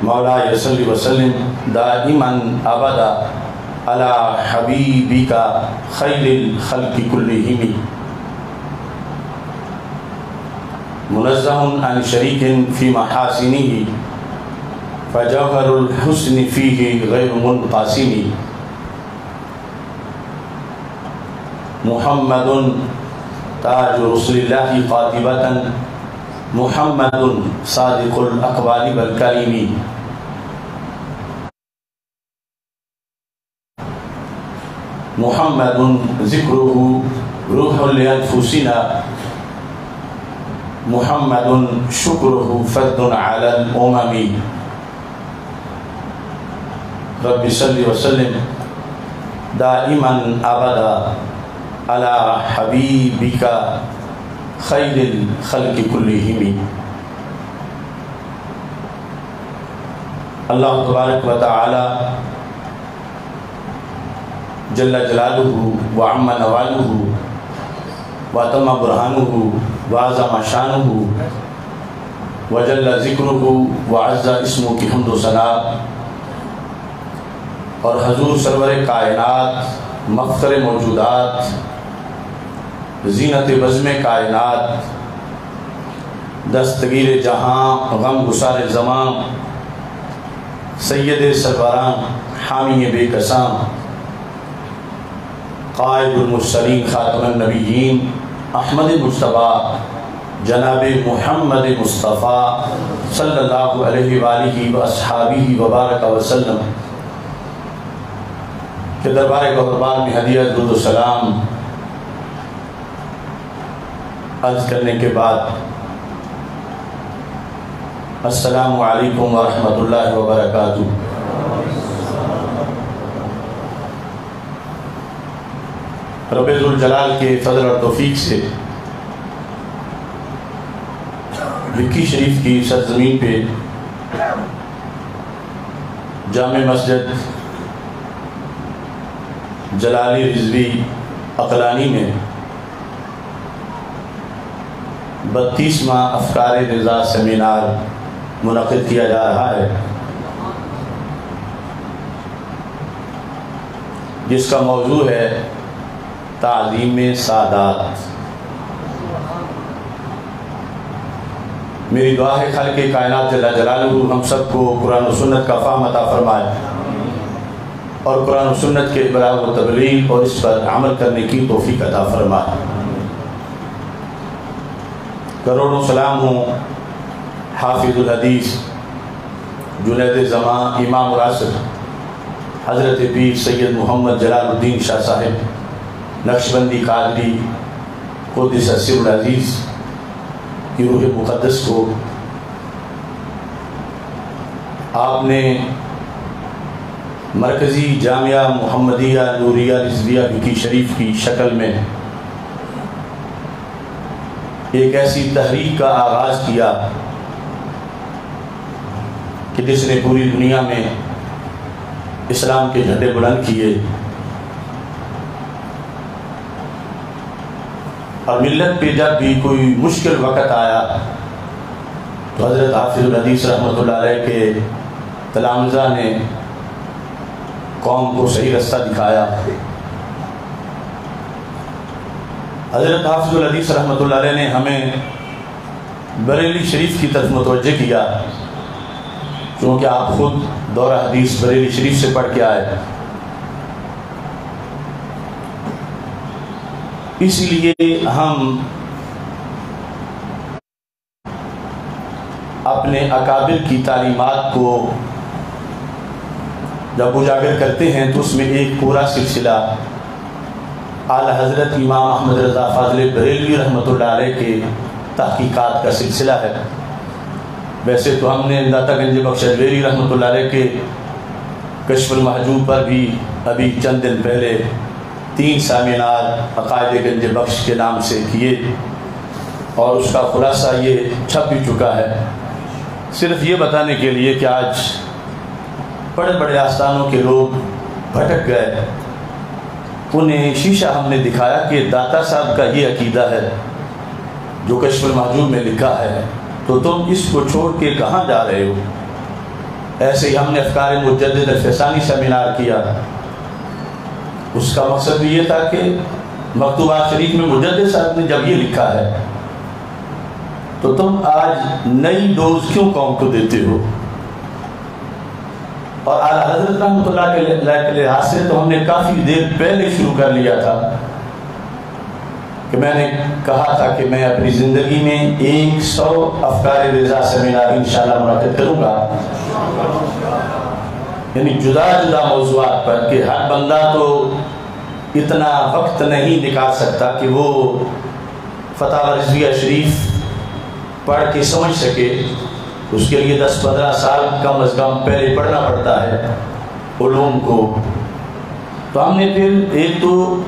مولاي صل وسلم دائما ابدا على حبيبك خير الخلق كلهم منزه عن شريك في محاسنه فجوهر الحسن فيه غير منقسم محمد تاج رسل الله قاطبة محمد صادق الأقوال والكلم محمد ذكره روح لأنفسنا محمد شكره فرد على الأمم رب صل وسلم دائما أبدا على حبيبك خير الخلق كلهم. اللہ تبارک و تعالی جل جلالہ وعم نوالہ وتم برہانہ وعظم شانہ وجل ذکرہ وعز اسمہ کی حمد و ثنا اور حضور سرور کائنات مفخر موجودات زینت بزم کائنات دستگیر جہاں غم گسار زمان سید سروران حامی بے کساں قائد المرسلین خاتم النبیین احمد مصطفیٰ جناب محمد مصطفیٰ صلی اللہ علیہ وآلہ واصحابہ وبارک وسلم کہ دربار گوہربار میں ہدیہ درود و سلام عرض کرنے کے بعد السلام علیکم ورحمۃ اللہ وبرکاتہ. رب ذوالجلال کے فضل اور توفیق سے بھکی شریف کی سرزمین پہ جامع مسجد جلالی رضوی عقلانی میں 32واں افکار رضا سیمینار منعقد کیا جا رہا ہے، جس کا موضوع ہے تعظیم سادات. میری دعا ہے خالق کائنات جل جلالہ ہم سب کو قرآن و سنت کا فہم عطا فرمائے اور قرآن و سنت کے ابلاغ و تبلیغ اور اس پر عمل کرنے کی توفیق عطا فرمائے. کروڑوں سلام ہوں حافظ الحدیث جنید زمان امام راسخ حضرت پیر سید محمد جلال الدین شاہ صاحب نقشبندی قادری قدس سر العزیز کی روح مقدس کو آپ نے مرکزی جامعہ محمدیہ نوریہ رضویہ بھکی شریف کی شکل میں ایک ایسی تحریک کا آغاز کیا کہ جس نے پوری دنیا میں اسلام کے جھنڈے بلند کیے اور ملت پہ جب بھی کوئی مشکل وقت آیا تو حضرت حافظ الحدیث رحمۃ اللہ علیہ کے تلامذہ نے قوم کو صحیح رستہ دکھایا. حضرت حافظ الحدیث رحمۃ اللہ علیہ نے ہمیں بریلی شریف کی طرف متوجہ کیا، چونکہ آپ خود دورہ حدیث بریلی شریف سے پڑھ کے آئے، اس لیے ہم اپنے اکابر کی تعلیمات کو جب اجاگر کرتے ہیں تو اس میں ایک پورا سلسلہ اعلی حضرت امام احمد رضا فاضل بریلوی رحمۃ اللہ علیہ کے تحقیقات کا سلسلہ ہے. ویسے تو ہم نے داتا گنج بخش اجمیری رحمۃ اللہ علیہ کے کشف المحجوب پر بھی ابھی چند دن پہلے 3 سیمینار عقائد گنج بخش کے نام سے کیے اور اس کا خلاصہ یہ چھپ بھی چکا ہے. صرف یہ بتانے کے لیے کہ آج بڑے بڑے آستانوں کے لوگ بھٹک گئے، انہیں شیشہ ہم نے دکھایا کہ داتا صاحب کا یہ عقیدہ ہے جو کشف المحجوب میں لکھا ہے، تو تم اس کو چھوڑ کے کہاں جا رہے ہو؟ ایسے ہی ہم نے افکار مجدد الفسانی سیمینار کیا. اس کا مقصد بھی یہ تھا کہ مکتوبات شریف میں مجدد صاحب نے جب یہ لکھا ہے تو تم آج نئی ڈوز کیوں قوم کو دیتے ہو. اور اعلیٰ حضرت رحمۃ اللہ کے لحاظ سے تو ہم نے کافی دیر پہلے شروع کر لیا تھا کہ میں نے کہا تھا کہ میں اپنی زندگی میں 100 افکار رضا سیمینار انشاءاللہ منعقد کروں گا، یعنی جدا جدا موضوعات پر، کہ ہر بندہ تو اتنا وقت نہیں نکال سکتا کہ وہ فتاوی رضویہ شریف پڑھ کے سمجھ سکے. اس کے لیے 10-15 سال کم از کم پہلے پڑھنا پڑتا ہے علوم کو. تو ہم نے پھر ایک تو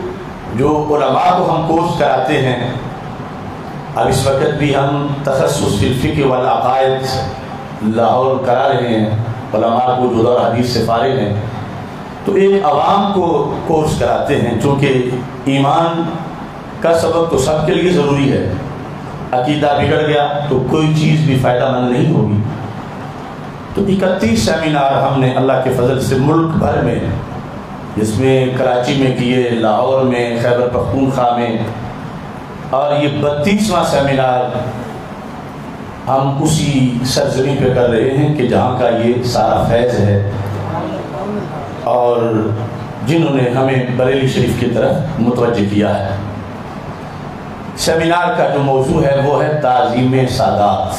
جو علماء کو ہم کورس کراتے ہیں، اب اس وقت بھی ہم تخصص فی الفقہ والعقائد لاہور کرا رہے ہیں علماء کو جو دور حدیث سے فارغ ہیں، تو ایک عوام کو کورس کراتے ہیں چونکہ ایمان کا سبق تو سب کے لیے ضروری ہے. عقیدہ بگڑ گیا تو کوئی چیز بھی فائدہ مند نہیں ہوگی. تو 31 سیمینار ہم نے اللہ کے فضل سے ملک بھر میں، جس میں کراچی میں کیے، لاہور میں، خیبر پختونخوا میں، اور یہ 32واں سیمینار ہم اسی سرزمین پہ کر رہے ہیں کہ جہاں کا یہ سارا فیض ہے اور جنہوں نے ہمیں بریلی شریف کی طرف متوجہ کیا ہے. سیمینار کا جو موضوع ہے وہ ہے تعظیم سادات.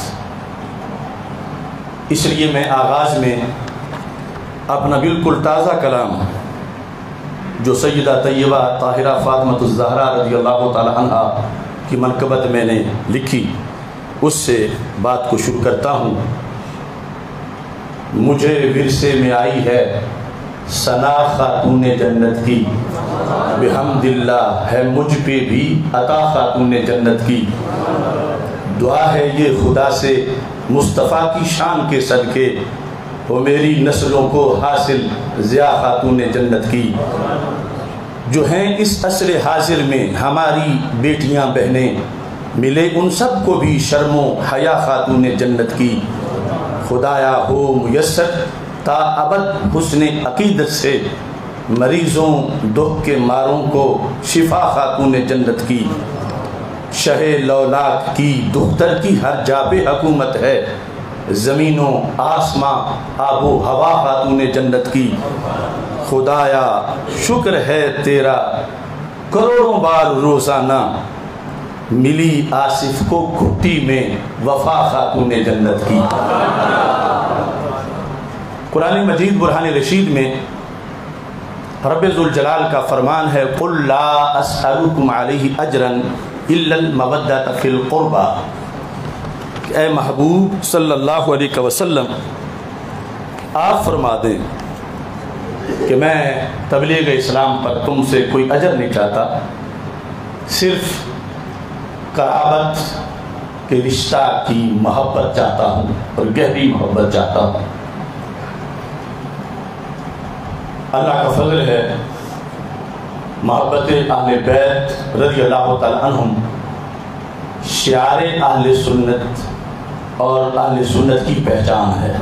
اس لیے میں آغاز میں اپنا بالکل تازہ کلام جو سیدہ طیبہ طاہرہ فاطمۃ الزہرا رضی اللہ تعالی عنہا کی منقبت میں نے لکھی اس سے بات کو شروع کرتا ہوں. مجھے ورثے میں آئی ہے ثنا خاتون جنت کی، بحمد اللہ ہے مجھ پہ بھی عطا خاتون جنت کی. دعا ہے یہ خدا سے مصطفیٰ کی شان کے صدقے، وہ میری نسلوں کو حاصل ضیاء خاتون جنت کی. جو ہیں اس عصر حاضر میں ہماری بیٹیاں بہنیں، ملے ان سب کو بھی شرم و حیا خاتون جنت کی. خدایا ہو میسر تا ابد حسن عقیدت سے، مریضوں دکھ کے ماروں کو شفا خاتون جنت کی. شہ لولاک کی دختر کی ہر جا پہ حکومت ہے، زمین و آسماں آب و ہوا خاتون جنت کی. خدایا شکر ہے تیرا کروڑوں بار روزانہ، ملی آصف کو گھٹی میں وفا خاتون جنت کی. قرآن مجید برہان رشید میں رب ذوالجلال کا فرمان ہے قُلْ لَا أَسْأَلُكُمْ عَلَيْهِ أَجْرًا إِلَّا الْمَوَدَّةَ فِي الْقُرْبَى. اے محبوب صلی اللہ علیہ وسلم، آپ فرما دیں کہ میں تبلیغ اسلام پر تم سے کوئی اجر نہیں چاہتا، صرف قرابت کے رشتہ کی محبت چاہتا ہوں اور گہری محبت چاہتا ہوں. اللہ کا فضل ہے، محبت اہل بیت رضی اللہ تعالی عنہم شعار اہل سنت اور اہل سنت کی پہچان ہے.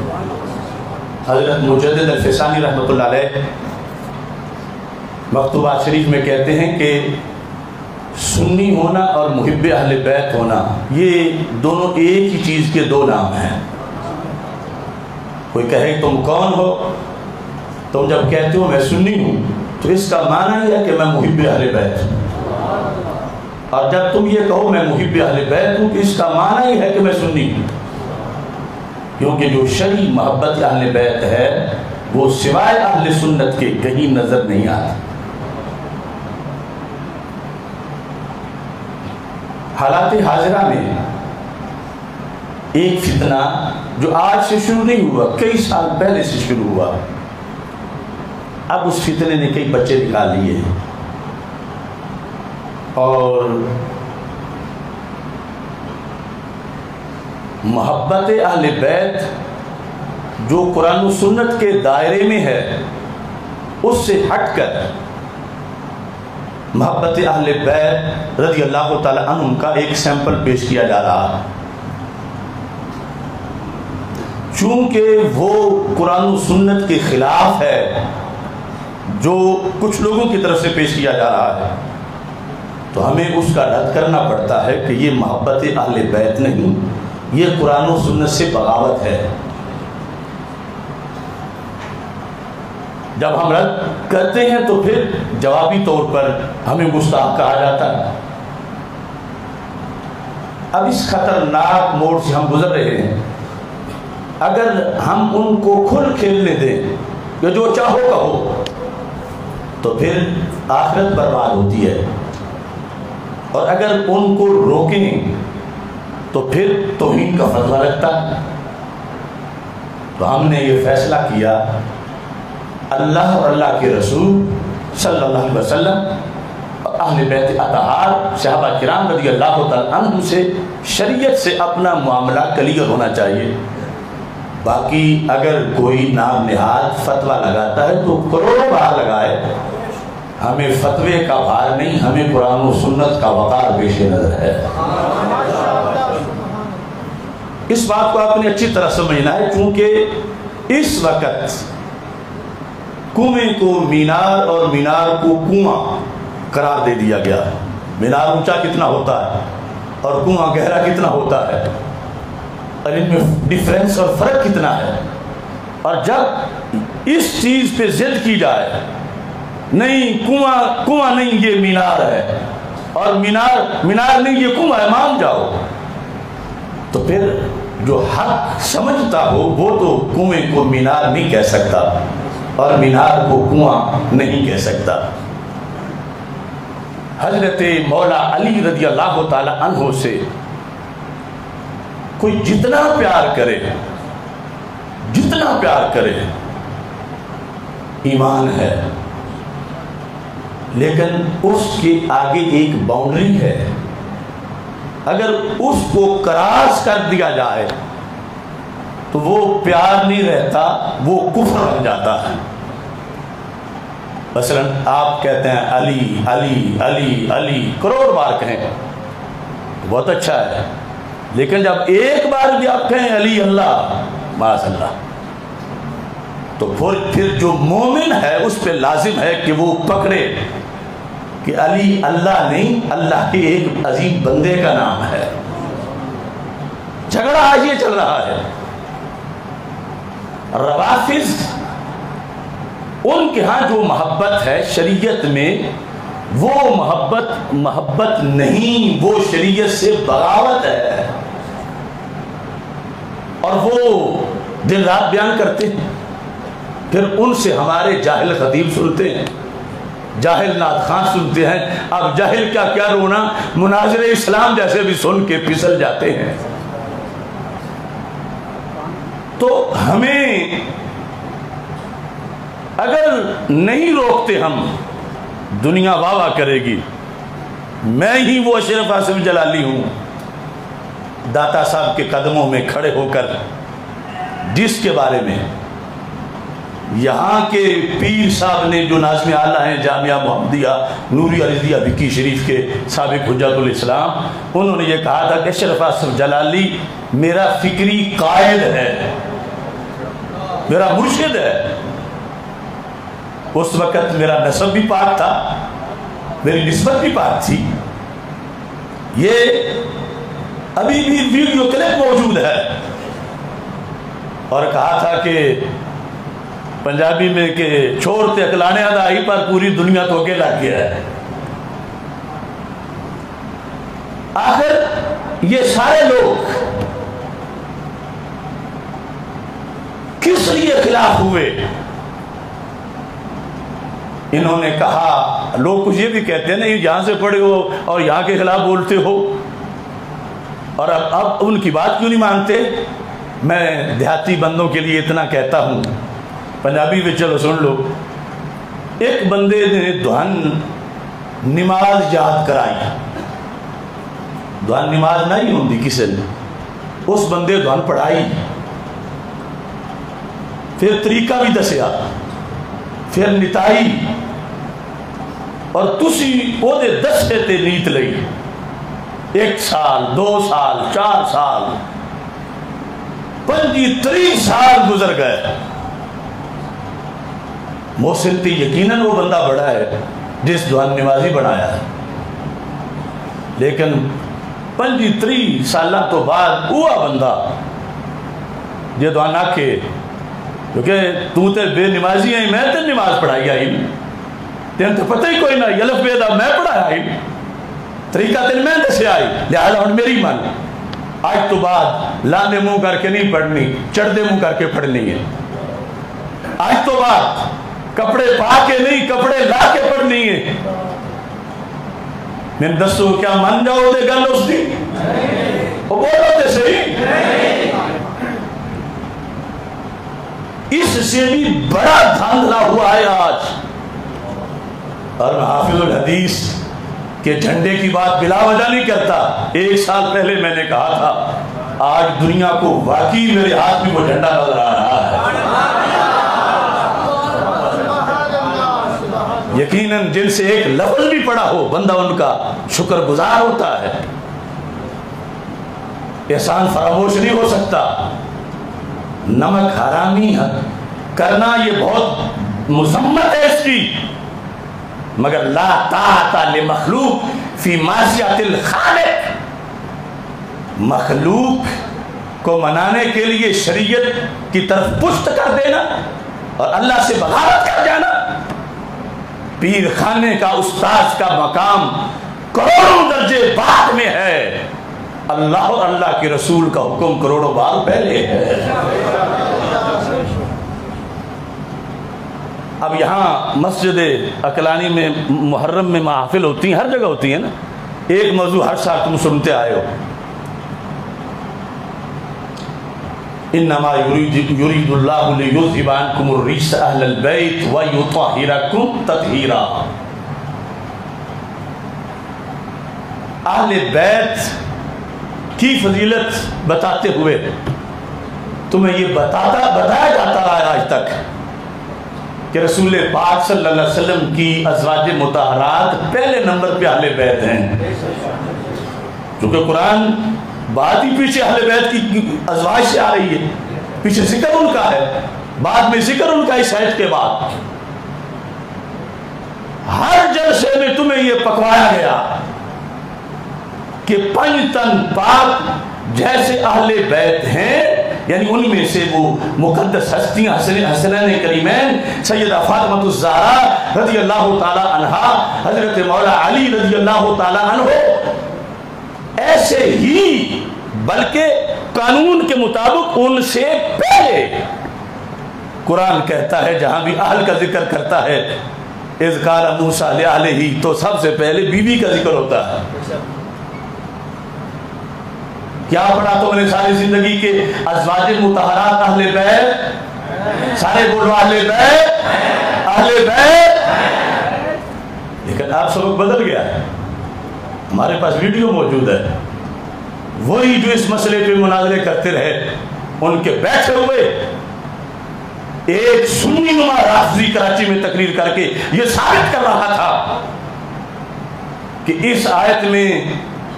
حضرت مجدد الفسانی رحمۃ اللہ علیہ مکتوبات شریف میں کہتے ہیں کہ سنی ہونا اور محب اہل بیت ہونا یہ دونوں ایک ہی چیز کے دو نام ہیں. کوئی کہے تم کون ہو، تم جب کہتے ہو میں سنی ہوں تو اس کا معنی یہ ہے کہ میں محب اہل بیت ہوں، اور جب تم یہ کہو میں محب اہل بیت ہوں تو اس کا معنی یہ ہے کہ میں سنی ہوں، کیونکہ جو شرعی محبت اہل بیت ہے وہ سوائے اہل سنت کے کہیں نظر نہیں آتا. حالات حاضرہ میں ایک فتنہ جو آج سے شروع نہیں ہوا، کئی سال پہلے سے شروع ہوا، اب اس فتنے نے کئی بچے نکال لیے ہیں. اور محبت اہل بیت جو قرآن و سنت کے دائرے میں ہے اس سے ہٹ کر محبت اہل بیت رضی اللہ تعالی عنہم کا ایک سیمپل پیش کیا جا رہا ہے. چونکہ وہ قرآن و سنت کے خلاف ہے جو کچھ لوگوں کی طرف سے پیش کیا جا رہا ہے، تو ہمیں اس کا رد کرنا پڑتا ہے کہ یہ محبت اہل بیت نہیں، یہ قرآن و سنت سے بغاوت ہے۔ جب ہم رد کرتے ہیں تو پھر جوابی طور پر ہمیں گستاخ کہا جاتا ہے۔ اب اس خطرناک موڑ سے ہم گزر رہے ہیں، اگر ہم ان کو کھل کھیلنے دیں کہ جو چاہو کہو، تو پھر آخرت برباد ہوتی ہے، اور اگر ان کو روکیں تو پھر توہین کا فتویٰ لگتا ہے۔ تو ہم نے یہ فیصلہ کیا، اللہ اور اللہ کے رسول صلی اللہ علیہ وسلم، اہل بیت اطہار صحابہ کرام رضی اللہ تعالیٰ عنہ سے شریعت سے اپنا معاملہ کلیئر ہونا چاہیے۔ باقی اگر کوئی نام نہاد فتویٰ لگاتا ہے تو کروڑوں بار لگائے، ہمیں فتوے کا بھار نہیں، ہمیں قرآن و سنت کا وقار پیش نظر ہے۔ اس بات کو آپ نے اچھی طرح سمجھنا ہے، چونکہ اس وقت کنویں کو مینار اور مینار کو کنواں قرار دے دیا گیا۔ مینار اونچا کتنا ہوتا ہے اور کنواں گہرا کتنا ہوتا ہے، اور ان میں ڈیفرنس اور فرق کتنا ہے۔ اور جب اس چیز پہ ضد کی جائے، نہیں کنواں نہیں یہ مینار ہے، اور مینار نہیں یہ کنواں ہے، مان جاؤ، تو پھر جو حق سمجھتا ہو وہ تو کنویں کو مینار نہیں کہہ سکتا اور مینار کو کنواں نہیں کہہ سکتا۔ حضرت مولا علی رضی اللہ تعالی عنہ سے کوئی جتنا پیار کرے ایمان ہے، لیکن اس کے آگے ایک باؤنڈری ہے، اگر اس کو کراس کر دیا جائے تو وہ پیار نہیں رہتا، وہ کفر بن جاتا ہے۔ مثلا آپ کہتے ہیں علی علی علی علی، کروڑ بار کہیں بہت اچھا ہے، لیکن جب ایک بار بھی آپ کہیں علی اللہ معاذ اللہ، تو پھر جو مومن ہے اس پہ لازم ہے کہ وہ پکڑے کہ علی اللہ نہیں، اللہ کے ایک عظیم بندے کا نام ہے۔ جھگڑا آج یہ چل رہا ہے، روافض ان کے ہاں جو محبت ہے شریعت میں، وہ محبت نہیں، وہ شریعت سے بغاوت ہے، اور وہ دن رات بیان کرتے ہیں۔ پھر ان سے ہمارے جاہل خطیب سنتے ہیں، جاہل نعت خان سنتے ہیں، اب جاہل کیا رونا، مناظر اسلام جیسے بھی سن کے پھسل جاتے ہیں۔ تو ہمیں اگر نہیں روکتے ہم، دنیا واہ واہ کرے گی، میں ہی وہ اشرف آصف جلالی ہوں داتا صاحب کے قدموں میں کھڑے ہو کر، جس کے بارے میں یہاں کے پیر صاحب نے جو ناظم اعلیٰ ہیں جامعہ محمدیہ نوریہ رضیہ بکی شریف کے سابق حجت الاسلام، انہوں نے یہ کہا تھا کہ اشرف آصف جلالی میرا فکری قائد ہے، میرا مرشد ہے۔ اس وقت میرا نسب بھی پاک تھا، میری نسبت بھی پاک تھی۔ یہ ابھی بھی ویڈیو کلپ موجود ہے، اور کہا تھا کہ پنجابی میں کہ چھوڑتے اکلانے ادائی پر پوری دنیا تو کے لگ گیا ہے۔ آخر یہ سارے لوگ کس لیے خلاف ہوئے؟ انہوں نے کہا، لوگ کچھ یہ بھی کہتے ہیں نہیں یہاں سے پڑھے ہو اور یہاں کے خلاف بولتے ہو، اور اب ان کی بات کیوں نہیں مانتے؟ میں دیہاتی بندوں کے لیے اتنا کہتا ہوں، پنجابی میں چلو سن لو۔ ایک بندے نے دہن نماز یاد کرائی، دہن نماز نہیں ہوندی کسی نے، اس بندے دہن پڑھائی، پھر طریقہ بھی دسیا، پھر نتائی، اور تسی وہ دے دسے تے نیت لئی 1 سال 2 سال 4 سال، 25 سال گزر گئے. محسن تی یقیناً وہ بندہ بڑا ہے جس جوان نمازی بنایا ہے، لیکن 25 سالہ تو بعد وہ بندہ یہ دعانا کے کیونکہ تو تے بے نمازی ہیں، میں تے نماز پڑھائی آئی تین تو پتہ ہی کوئی نہ یلف بیدہ میں پڑھایا آئی طریقہ تین میں دے سے آئی، لہذا ہون میری من آج تو بعد لانے منہ کر کے نہیں پڑھنی، چڑھ دے منہ کر کے پڑھنی ہے. آج تو بعد کپڑے پا کے نہیں کپڑے لا کے پڑھنی ہے. میں دسو کیا من جاؤ دے گل اس دی وہ بولو دے صحیح. اس سے بھی بڑا دھاندلا ہوا ہے آج. اور میں حافظ الحدیث کے جھنڈے کی بات بلا وجہ نہیں کرتا. 1 سال پہلے میں نے کہا تھا آج دنیا کو واقعی میرے ہاتھ میں وہ جھنڈا نظر آ رہا ہے. یقیناً جن سے ایک لفظ بھی پڑا ہو بندہ ان کا شکر گزار ہوتا ہے. احسان فراموش نہیں ہو سکتا. نمک حرامی کرنا یہ بہت مذمت ہے اس کی، مگر لا طاعت لمخلوق فی معصیت الخالق. مخلوق کو منانے کے لیے شریعت کی طرف پشت کر دینا اور اللہ سے بغاوت کر جانا. پیر خانے کا استاذ کا مقام کروڑوں درجے بعد میں ہے، اللہ اور اللہ کے رسول کا حکم کروڑوں بار پہلے ہے. اب یہاں مسجد عقلانی میں محرم میں محافل ہوتی ہیں، ہر جگہ ہوتی ہیں نا. ایک موضوع ہر سال تم سنتے آئے ہو، انما یرید اللہ لیذھب عنکم الرجس اہل البیت ویطہرکم تطہیرا. اہل بیت کی فضیلت بتاتے ہوئے تمہیں یہ بتایا جاتا رہا ہے آج تک کہ رسول پاک صلی اللہ علیہ وسلم کی ازواج مطہرات پہلے نمبر پہ اہل بیت ہیں. کیونکہ قرآن بات ہی پیچھے اہل بیت کی ازواج سے آ رہی ہے، پیچھے ذکر ان کا ہے، بعد میں ذکر ان کا اس آیت کے بعد. ہر جلسے میں تمہیں یہ پکوایا گیا کہ 5 تن پاک جیسے اہل بیت ہیں، یعنی ان میں سے وہ مقدس ہستیاں حسنین کریمین سیدہ فاطمہ الزہرا رضی اللہ تعالی عنہا، حضرت مولا علی رضی اللہ تعالی عنہ، ایسے ہی بلکہ قانون کے مطابق ان سے پہلے قرآن کہتا ہے جہاں بھی اہل کا ذکر کرتا ہے اذ قال موسیٰ لأہلہ، تو سب سے پہلے بیوی کا ذکر ہوتا ہے. کیا پڑھا تو میں نے ساری زندگی کے ازواج مطہرات اہل بیت، سارے بولو اہل بیت اہل بیت. لیکن آپ سبق بدل گیا ہے. ہمارے پاس ویڈیو موجود ہے، وہی جو اس مسئلے پہ مناظرے کرتے رہے ان کے بیٹھے ہوئے ایک سنی نما رافضی کراچی میں تقریر کر کے یہ ثابت کر رہا تھا کہ اس آیت میں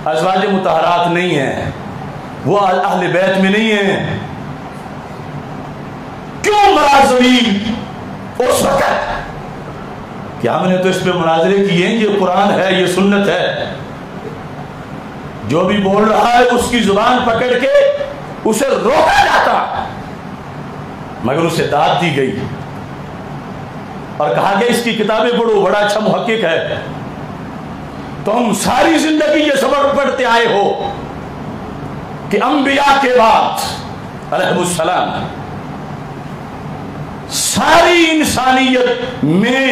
ازواج مطہرات نہیں ہیں، وہ اہل بیت میں نہیں ہیں. کیوں مراد زمین اس وقت کیا میں نے تو اس پہ مناظرے کیے ہیں، یہ قرآن ہے، یہ سنت ہے. جو بھی بول رہا ہے اس کی زبان پکڑ کے اسے روکا جاتا، مگر اسے داد دی گئی اور کہا گیا اس کی کتابیں پڑھو، بڑا اچھا محقق ہے. تم ساری زندگی یہ سبق پڑھتے آئے ہو کہ انبیاء کے بعد علیہ السلام ساری انسانیت میں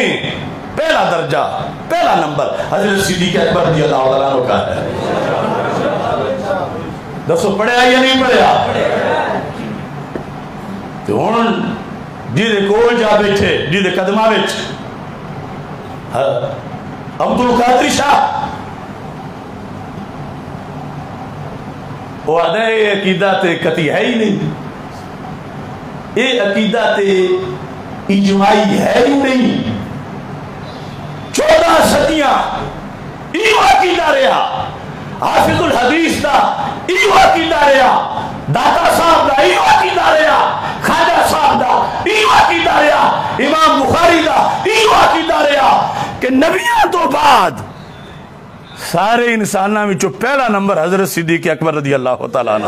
پہلا درجہ، پہلا نمبر حضرت صدیق اکبر رضی اللہ عنہ کا ہے. دسو پڑھیا یا نہیں پڑھیا؟ تو ہن جیدے کول جا بیٹھے جیدے قدمہ بیٹھ عبد القادر شاہ وہ آدھا یہ عقیدہ تے کتی ہے ہی نہیں، یہ عقیدہ تے اجماعی ہے ہی نہیں. 14 صدیاں ایو عقیدہ رہا، حافظ الحدیث دا ایو عقیدہ رہا داتا صاحب دا ایوہ کی داریا، خواجہ صاحب دا ایوہ کی داریا، امام بخاری دا ایوہ کی داریا کہ نبیوں تو بعد سارے انسانہ میں جو پہلا نمبر حضرت صدیق اکبر رضی اللہ تعالیٰ عنہ.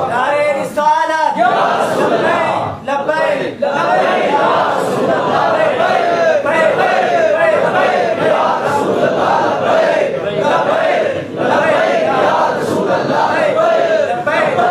نعرہ رسالت یا رسول اللہ، لبیک لبیک یا رسول اللہ، لبیک لبیک یا رسول اللہ، لبیک لبیک یا رسول اللہ، لبیک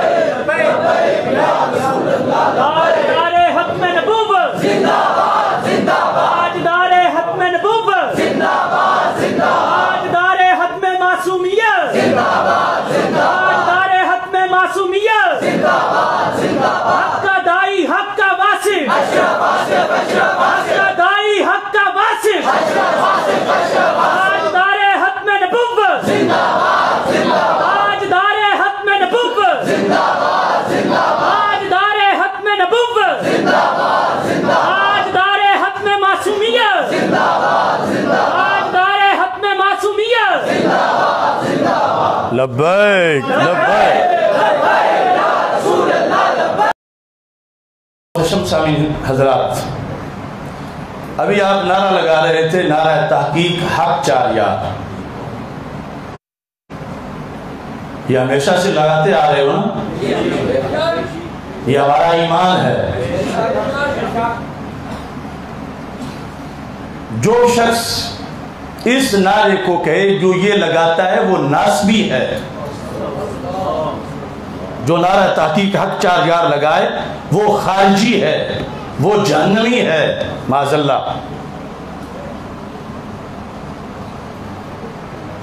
لبیک یا رسول اللہ. تاجدار ختم نبوت زندہ باد زندہ باد، تاجدار ختم نبوت زندہ باد زندہ باد، تاجدار ختم معصومیت زندہ باد زندہ باد، تاجدار ختم معصومیت زندہ باد زندہ باد. حق کا دائی حق کا واسف، اشرف آصف اشرف حق آصف، کا دائی حق کا واسف، اشرف آصف اشرف آصف، تاجدار ختم نبوت، زندہ باد زندہ باد، تاجدار ختم نبوت، زندہ باد زندہ باد، تاجدار ختم نبوت، زندہ باد زندہ باد، تاجدار ختم معصومیت، زندہ باد زندہ باد، تاجدار ختم معصومیت. زندہ باد زندہ باد. لبیک لبیک. رسول اللہ لبیک. محترم سامعین حضرات، ابھی آپ نعرہ لگا رہے تھے، نعرہ تحقیق حق چار یار. یہ ہمیشہ سے لگاتے آ رہے ہو نا، یہ ہمارا ایمان ہے. جو شخص اس نعرے کو کہے جو یہ لگاتا ہے وہ ناسبی ہے. جو نعرہ تحقیق حق چار یار لگائے وہ خارجی ہے، وہ جہنمی ہے معاذ اللہ.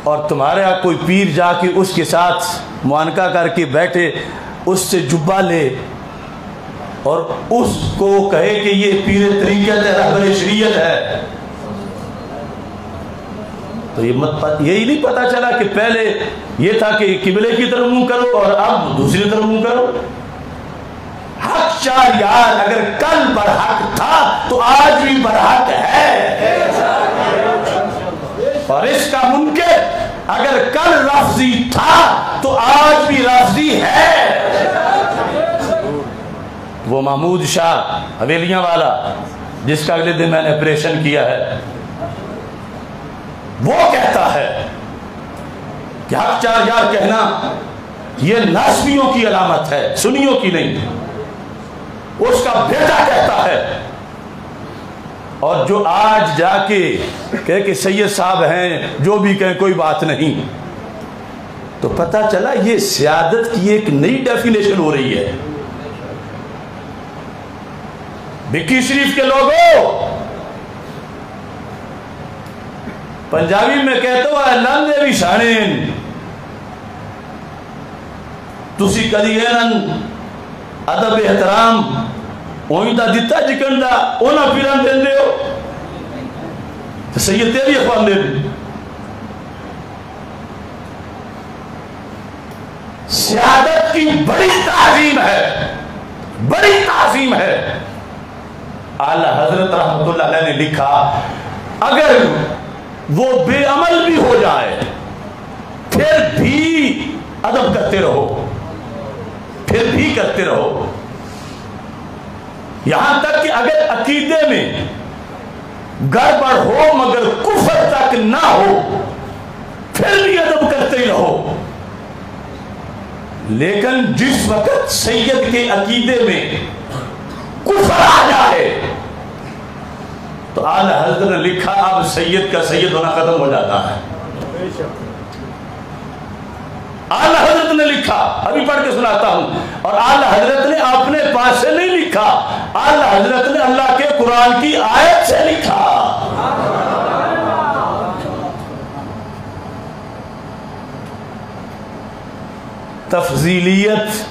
اور تمہارے یہاں کوئی پیر جا کے اس کے ساتھ معانقہ کر کے بیٹھے، اس سے جبہ لے اور اس کو کہے کہ یہ پیر طریقت ہے، رہبر شریعت ہے، تو یہی نہیں پتا چلا کہ پہلے یہ تھا کہ قبلے کی طرف منہ کرو اور اب دوسری طرف منہ کرو. حق چار یار اگر کل برحق تھا تو آج بھی برحق ہے، اور اس کا منکر اگر کل رافضی تھا تو آج بھی رافضی ہے. وہ محمود شاہ حویلیاں والا جس کا اگلے دن میں نے آپریشن کیا ہے، وہ کہتا ہے کہ حق چار یار کہنا یہ ناسبیوں کی علامت ہے، سنیوں کی نہیں. اس کا بیٹا کہتا ہے. اور جو آج جا کے کہے کہ سید صاحب ہیں، جو بھی کہیں کوئی بات نہیں، تو پتہ چلا یہ سیادت کی ایک نئی ڈیفینیشن ہو رہی ہے. بکی شریف کے لوگوں، پنجابی میں کہتا ہوا ہے لندے بھی شانین، تسی کدی اینن ادب احترام اوہی دا دیتا جکن دا اونا پیران دین دے ہو، تو سید تیری اخوان دے دی. سیادت کی بڑی تعظیم ہے، بڑی تعظیم ہے. اعلیٰ حضرت رحمت اللہ علیہ نے لکھا اگر وہ بے عمل بھی ہو جائے پھر بھی ادب کرتے رہو، پھر بھی کرتے رہو، یہاں تک کہ اگر عقیدے میں گڑبڑ ہو مگر کفر تک نہ ہو پھر بھی ادب کرتے ہی رہو. لیکن جس وقت سید کے عقیدے میں کفر آ جائے تو اعلیٰ حضرت نے لکھا اب سید کا سید ہونا ختم ہو جاتا ہے. اعلیٰ حضرت نے لکھا، ابھی پڑھ کے سناتا ہوں، اور اعلیٰ حضرت نے اپنے پاس سے نہیں لکھا، اعلیٰ حضرت نے اللہ کے قرآن کی آیت سے لکھا. تفضیلیت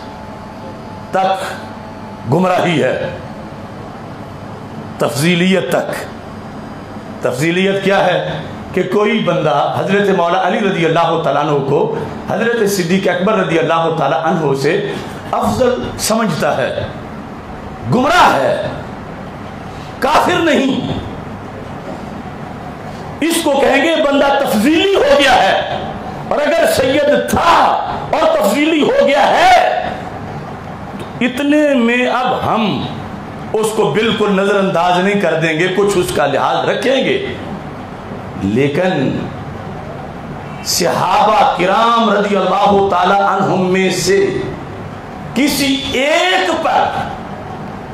تک گمراہی ہے، تفضیلیت تک. تفضیلیت کیا ہے کہ کوئی بندہ حضرت مولا علی رضی اللہ تعالیٰ عنہ کو حضرت صدیق اکبر رضی اللہ تعالیٰ عنہ سے افضل سمجھتا ہے، گمراہ ہے، کافر نہیں. اس کو کہیں گے بندہ تفضیلی ہو گیا ہے. اور اگر سید تھا اور تفصیلی ہو گیا ہے، تو اتنے میں اب ہم اس کو بالکل نظر انداز نہیں کر دیں گے، کچھ اس کا لحاظ رکھیں گے، لیکن صحابہ کرام رضی اللہ تعالی عنہم میں سے کسی ایک پر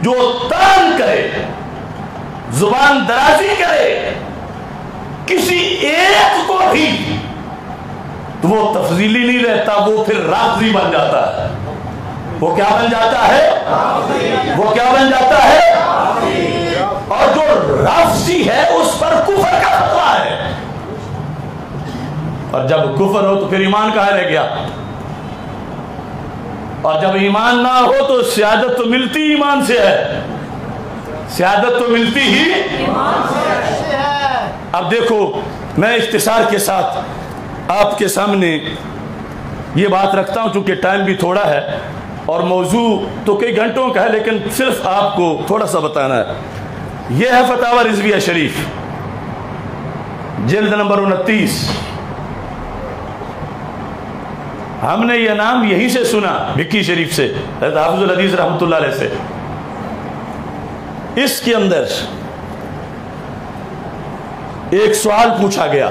جو تان کرے، زبان درازی کرے کسی ایک کو بھی، تو وہ تفضیلی نہیں رہتا، وہ پھر رافضی بن جاتا ہے۔ وہ کیا بن جاتا ہے؟ وہ کیا بن جاتا ہے؟ اور جو رافضی ہے اس پر کفر کا فتویٰ ہے، اور جب کفر ہو تو پھر ایمان کہاں رہ گیا؟ اور جب ایمان نہ ہو تو سیادت تو ملتی ایمان سے ہے، سیادت تو ملتی ہی ایمان سے ہے۔ اب دیکھو، میں اختصار کے ساتھ آپ کے سامنے یہ بات رکھتا ہوں، چونکہ ٹائم بھی تھوڑا ہے اور موضوع تو کئی گھنٹوں کا ہے، لیکن صرف آپ کو تھوڑا سا بتانا ہے۔ یہ ہے فتاوی رضویہ شریف، جلد نمبر 29۔ ہم نے یہ نام یہیں سے سنا، بھکی شریف سے، حضرت حافظ الحدیث رحمۃ اللہ علیہ سے۔ اس کے اندر ایک سوال پوچھا گیا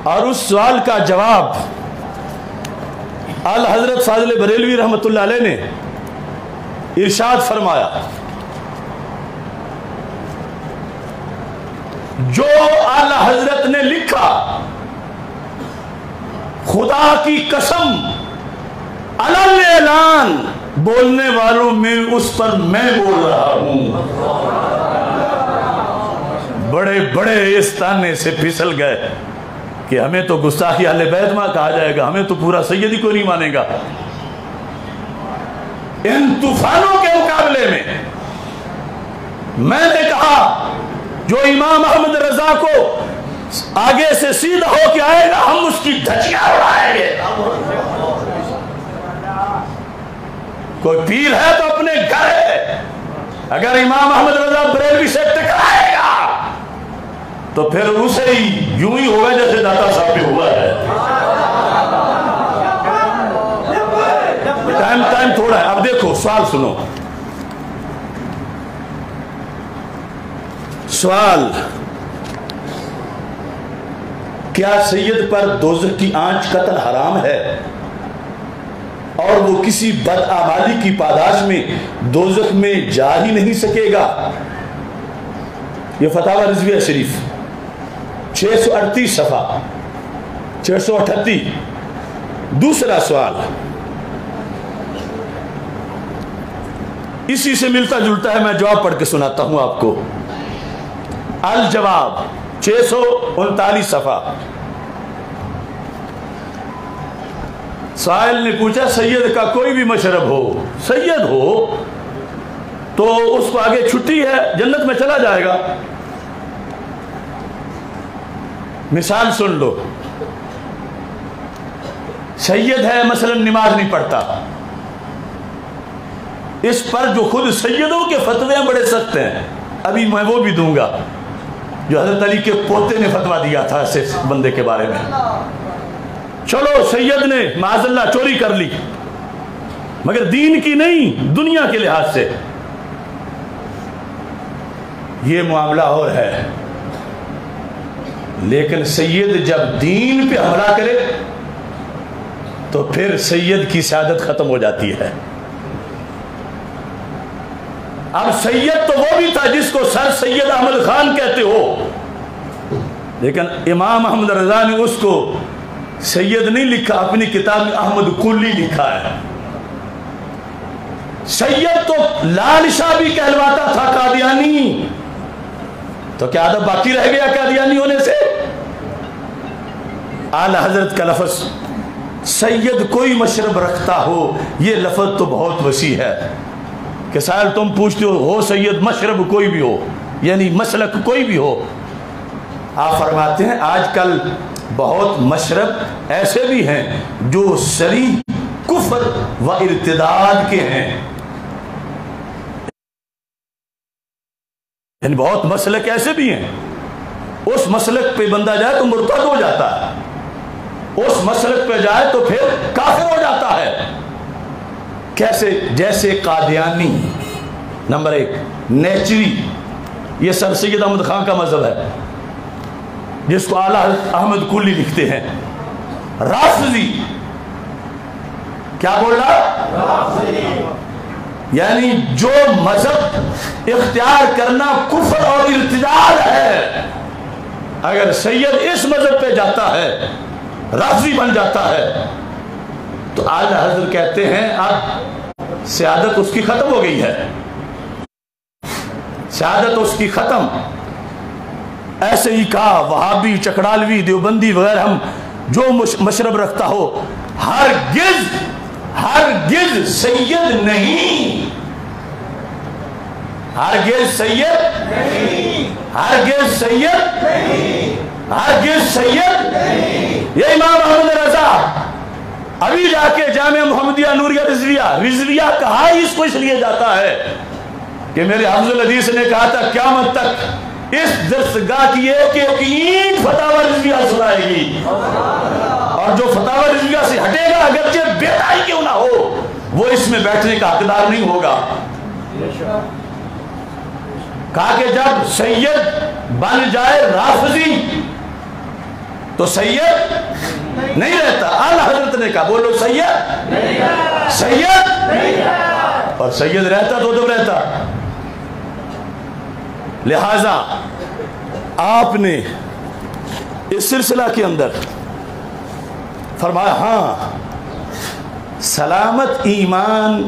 اور اس سوال کا جواب اعلی حضرت فاضل بریلوی رحمۃ اللہ علیہ نے ارشاد فرمایا، جو اعلی حضرت نے لکھا، خدا کی قسم علل اعلان بولنے والوں میں اس پر میں بول رہا ہوں۔ بڑے بڑے اس تانے سے پھسل گئے کہ ہمیں تو گستاخی اہل بیت میں کہا جائے گا، ہمیں تو پورا سیدی کو نہیں مانے گا۔ ان طوفانوں کے مقابلے میں نے کہا جو امام احمد رضا کو آگے سے سیدھا ہو کے آئے گا، ہم اس کی دھجیاں اڑائیں گے۔ کوئی پیر ہے تو اپنے گھر ہے، اگر امام احمد رضا بریلوی سے ٹکرائے گا تو پھر اسے یوں ہی ہوگا جیسے داتا صاحب پہ ہوا ہے۔ ٹائم تھوڑا ہے، اب دیکھو سوال سنو۔ سوال، کیا سید پر دوزخ کی آنچ قطعاً حرام ہے اور وہ کسی بدعمالی کی پاداش میں دوزخ میں جا ہی نہیں سکے گا؟ یہ فتاوی رضویہ شریف 638 صفحہ 638۔ دوسرا سوال اسی سے ملتا جلتا ہے، میں جواب پڑھ کے سناتا ہوں آپ کو۔ الجواب 639 صفحہ۔ سائل نے پوچھا، سید کا کوئی بھی مشرب ہو، سید ہو تو اس کو آگے چھٹی ہے، جنت میں چلا جائے گا۔ مثال سن لو، سید ہے مثلا نماز نہیں پڑھتا، اس پر جو خود سیدوں کے فتوے بڑے سخت ہیں، ابھی میں وہ بھی دوں گا جو حضرت علی کے پوتے نے فتویٰ دیا تھا ایسے بندے کے بارے میں۔ چلو سید نے معاذ اللہ چوری کر لی، مگر دین کی نہیں، دنیا کے لحاظ سے یہ معاملہ اور ہے۔ لیکن سید جب دین پہ حملہ کرے تو پھر سید کی سعادت ختم ہو جاتی ہے۔ اب سید تو وہ بھی تھا جس کو سر سید احمد خان کہتے ہو، لیکن امام احمد رضا نے اس کو سید نہیں لکھا، اپنی کتاب میں احمد کلی لکھا ہے۔ سید تو لال شاہ بھی کہلواتا تھا قادیانی، تو کیا ادب باقی رہ گیا قادیانی ہونے سے؟ اعلی حضرت کا لفظ سید کوئی مشرب رکھتا ہو، یہ لفظ تو بہت وسیع ہے کہ سائل تم پوچھتے ہو سید مشرب کوئی بھی ہو، یعنی مسلک کوئی بھی ہو۔ آپ فرماتے ہیں آج کل بہت مشرب ایسے بھی ہیں جو صریح کفر و ارتداد کے ہیں، یعنی بہت مسلک ایسے بھی ہیں، اس مسلک پہ بندہ جائے تو مرتد ہو جاتا ہے، اس مسلک پہ جائے تو پھر کافر ہو جاتا ہے. کیسے؟ جیسے قادیانی نمبر 1، نیچری، یہ سر سید احمد خان کا مذہب ہے جس کو اعلیٰ حضرت احمد کولی لکھتے ہیں. رافضی، کیا بول رہا؟ یعنی جو مذہب اختیار کرنا کفر اور ارتداد ہے، اگر سید اس مذہب پہ جاتا ہے، رافضی بن جاتا ہے، تو اعلیٰ حضرت کہتے ہیں اب سیادت اس کی ختم ہو گئی ہے، سیادت اس کی ختم. ایسے ہی کہا وہابی، چکڑالوی، دیوبندی وغیرہ ہم جو مشرب رکھتا ہو، ہرگز سید نہیں، ہرگز سید نہیں، ہرگز سید نہیں، ہرگز سید نہیں. یہ امام احمد رضا ابھی جا کے جامعہ محمدیہ نوریہ رضویہ کہا اس کو اس لیے جاتا ہے کہ میرے حافظ الحدیث نے کہا تھا قیامت تک اس درسگاہ کی ایک ایک اینٹ فتاوی رضویہ سنائے گی، اور جو فتاوی رضویہ سے ہٹے گا اگرچہ بیٹا ہی کیوں نہ ہو، وہ اس میں بیٹھنے کا حقدار نہیں ہوگا. کہا کہ جب سید بن جائے رافضی تو سید نہیں رہتا. اعلیٰ حضرت نے کہا بولو سید نہیں رہتا، سید نہیں رہتا، اور سید رہتا تو جب رہتا. لہذا آپ نے اس سلسلہ کے اندر فرمایا ہاں سلامت ایمان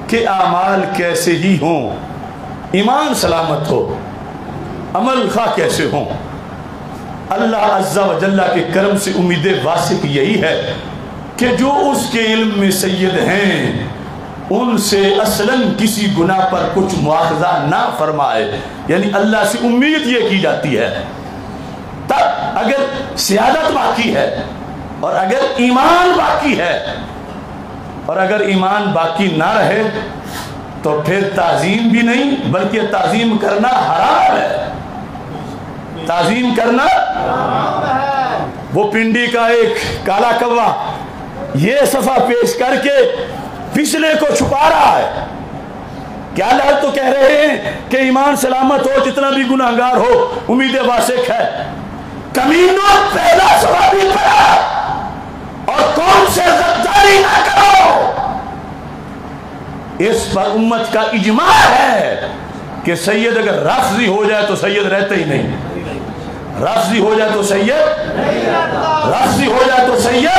کے اعمال کیسے ہی ہوں، ایمان سلامت ہو، عمل خواہ کیسے ہوں، اللہ عز و جل کے کرم سے امید واسق یہی ہے کہ جو اس کے علم میں سید ہیں ان سے اصلاً کسی گناہ پر کچھ مواخذہ نہ فرمائے. یعنی اللہ سے امید یہ کی جاتی ہے. تب اگر سیادت باقی ہے اور اگر ایمان باقی ہے، اور اگر ایمان باقی نہ رہے تو پھر تعظیم بھی نہیں بلکہ تعظیم کرنا حرام ہے. تعظیم کرنا وہ پنڈی کا ایک کالا کوا یہ صفحہ پیش کر کے پچھلے کو چھپا رہا ہے. کیا لحظ تو کہہ رہے ہیں کہ ایمان سلامت ہو، جتنا بھی گناہگار ہو امید واسق ہے. کمینوں پہلا صفحہ بھی پڑھا اور کون سے غداری نہ کرو. اس پر امت کا اجماع ہے کہ سید اگر رافضی ہو جائے تو سید رہتے ہی نہیں، رافضی ہو جائے تو سید رافضی ہو جائے تو سید.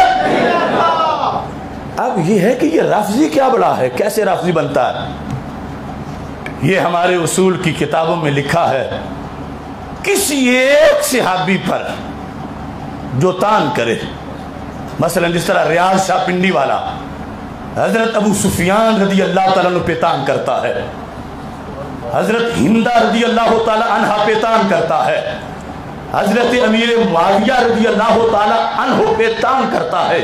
اب یہ ہے کہ یہ رافضی کیا بڑا ہے، کیسے رافضی بنتا ہے؟ یہ ہمارے اصول کی کتابوں میں لکھا ہے کسی ایک صحابی پر جو تان کرے، مثلا جس طرح ریاض شاہ پنڈی والا حضرت ابو سفیان رضی اللہ تعالیٰ عنہ پہ تان کرتا ہے، حضرت ہندہ رضی اللہ تعالیٰ عنہ پہ تان کرتا ہے، حضرت امیر معاویہ رضی اللہ تعالیٰ عنہ پہ تان کرتا ہے،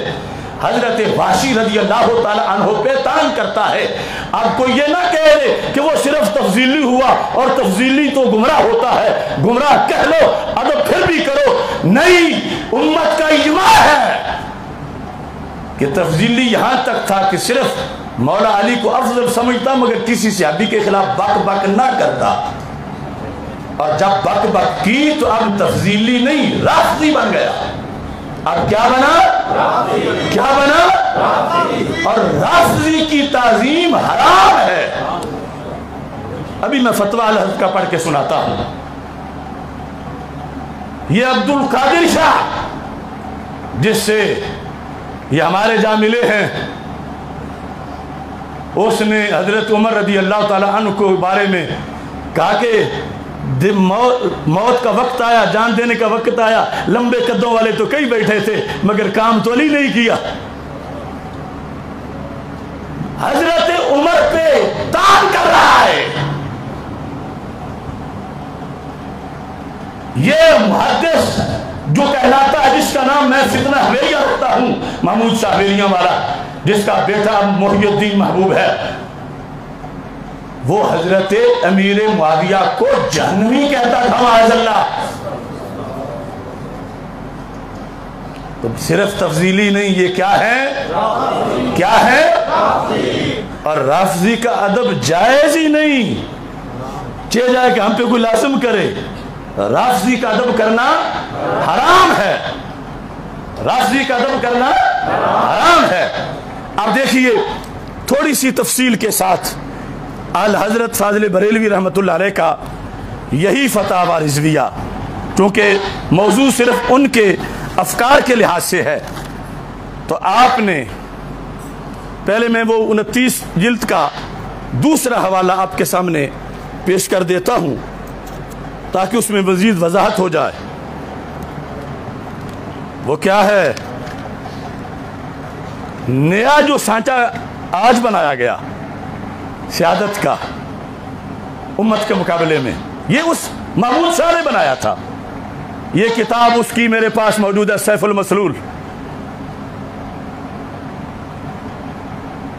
حضرت واشی رضی اللہ تعالیٰ عنہ پہ تان کرتا ہے. اب کوئی یہ نہ کہہ دے کہ وہ صرف تفضیلی ہوا اور تفضیلی تو گمراہ ہوتا ہے، گمراہ کہہ لو ادب پھر بھی کرو. نہیں، امت کا اجماع ہے کہ تفضیلی یہاں تک تھا کہ صرف مولا علی کو افضل سمجھتا مگر کسی صحابی کے خلاف بک بک نہ کرتا، اور جب بک بک کی تو اب تفضیلی نہیں رافضی بن گیا. اب کیا بنا؟ کیا بنا؟ اور رافضی کی تعظیم حرام ہے. ابھی میں فتویٰ الحق کا پڑھ کے سناتا ہوں. یہ عبد القادر شاہ جس سے یہ ہمارے جہاں ملے ہیں، اس نے حضرت عمر رضی اللہ تعالیٰ عنہ کو بارے میں کہا کہ موت کا وقت آیا، جان دینے کا وقت آیا، لمبے قدوں والے تو کئی بیٹھے تھے مگر کام تو علی نہیں کیا. حضرت عمر پہ تان کر رہا ہے. یہ محدث جو کہلاتا ہے، جس کا نام میں فتنہ حویریہ رکھتا ہوں، محمود شاہ حویریہ والا، جس کا بیٹا محی الدین محبوب ہے، وہ حضرت امیر معاویہ کو جہنمی کہتا تھا معاذ اللہ. تو صرف تفضیلی نہیں، یہ کیا ہے؟ کیا ہے؟ اور رافضی کا ادب جائز ہی نہیں، چاہے جائے کہ ہم پہ کوئی لازم کرے، رافضی کا ادب کرنا حرام ہے، رافضی کا ادب کرنا حرام ہے۔ اب دیکھیے تھوڑی سی تفصیل کے ساتھ اعلی حضرت فاضل بریلوی رحمۃ اللہ علیہ کا یہی فتاوی رضویہ، کیونکہ موضوع صرف ان کے افکار کے لحاظ سے ہے، تو آپ نے پہلے میں وہ 29 جلد کا دوسرا حوالہ آپ کے سامنے پیش کر دیتا ہوں تاکہ اس میں مزید وضاحت ہو جائے۔ وہ کیا ہے؟ نیا جو سانچہ آج بنایا گیا سیادت کا امت کے مقابلے میں، یہ اس محمود شاہ نے بنایا تھا۔ یہ کتاب اس کی میرے پاس موجود ہے، سیف المسلول۔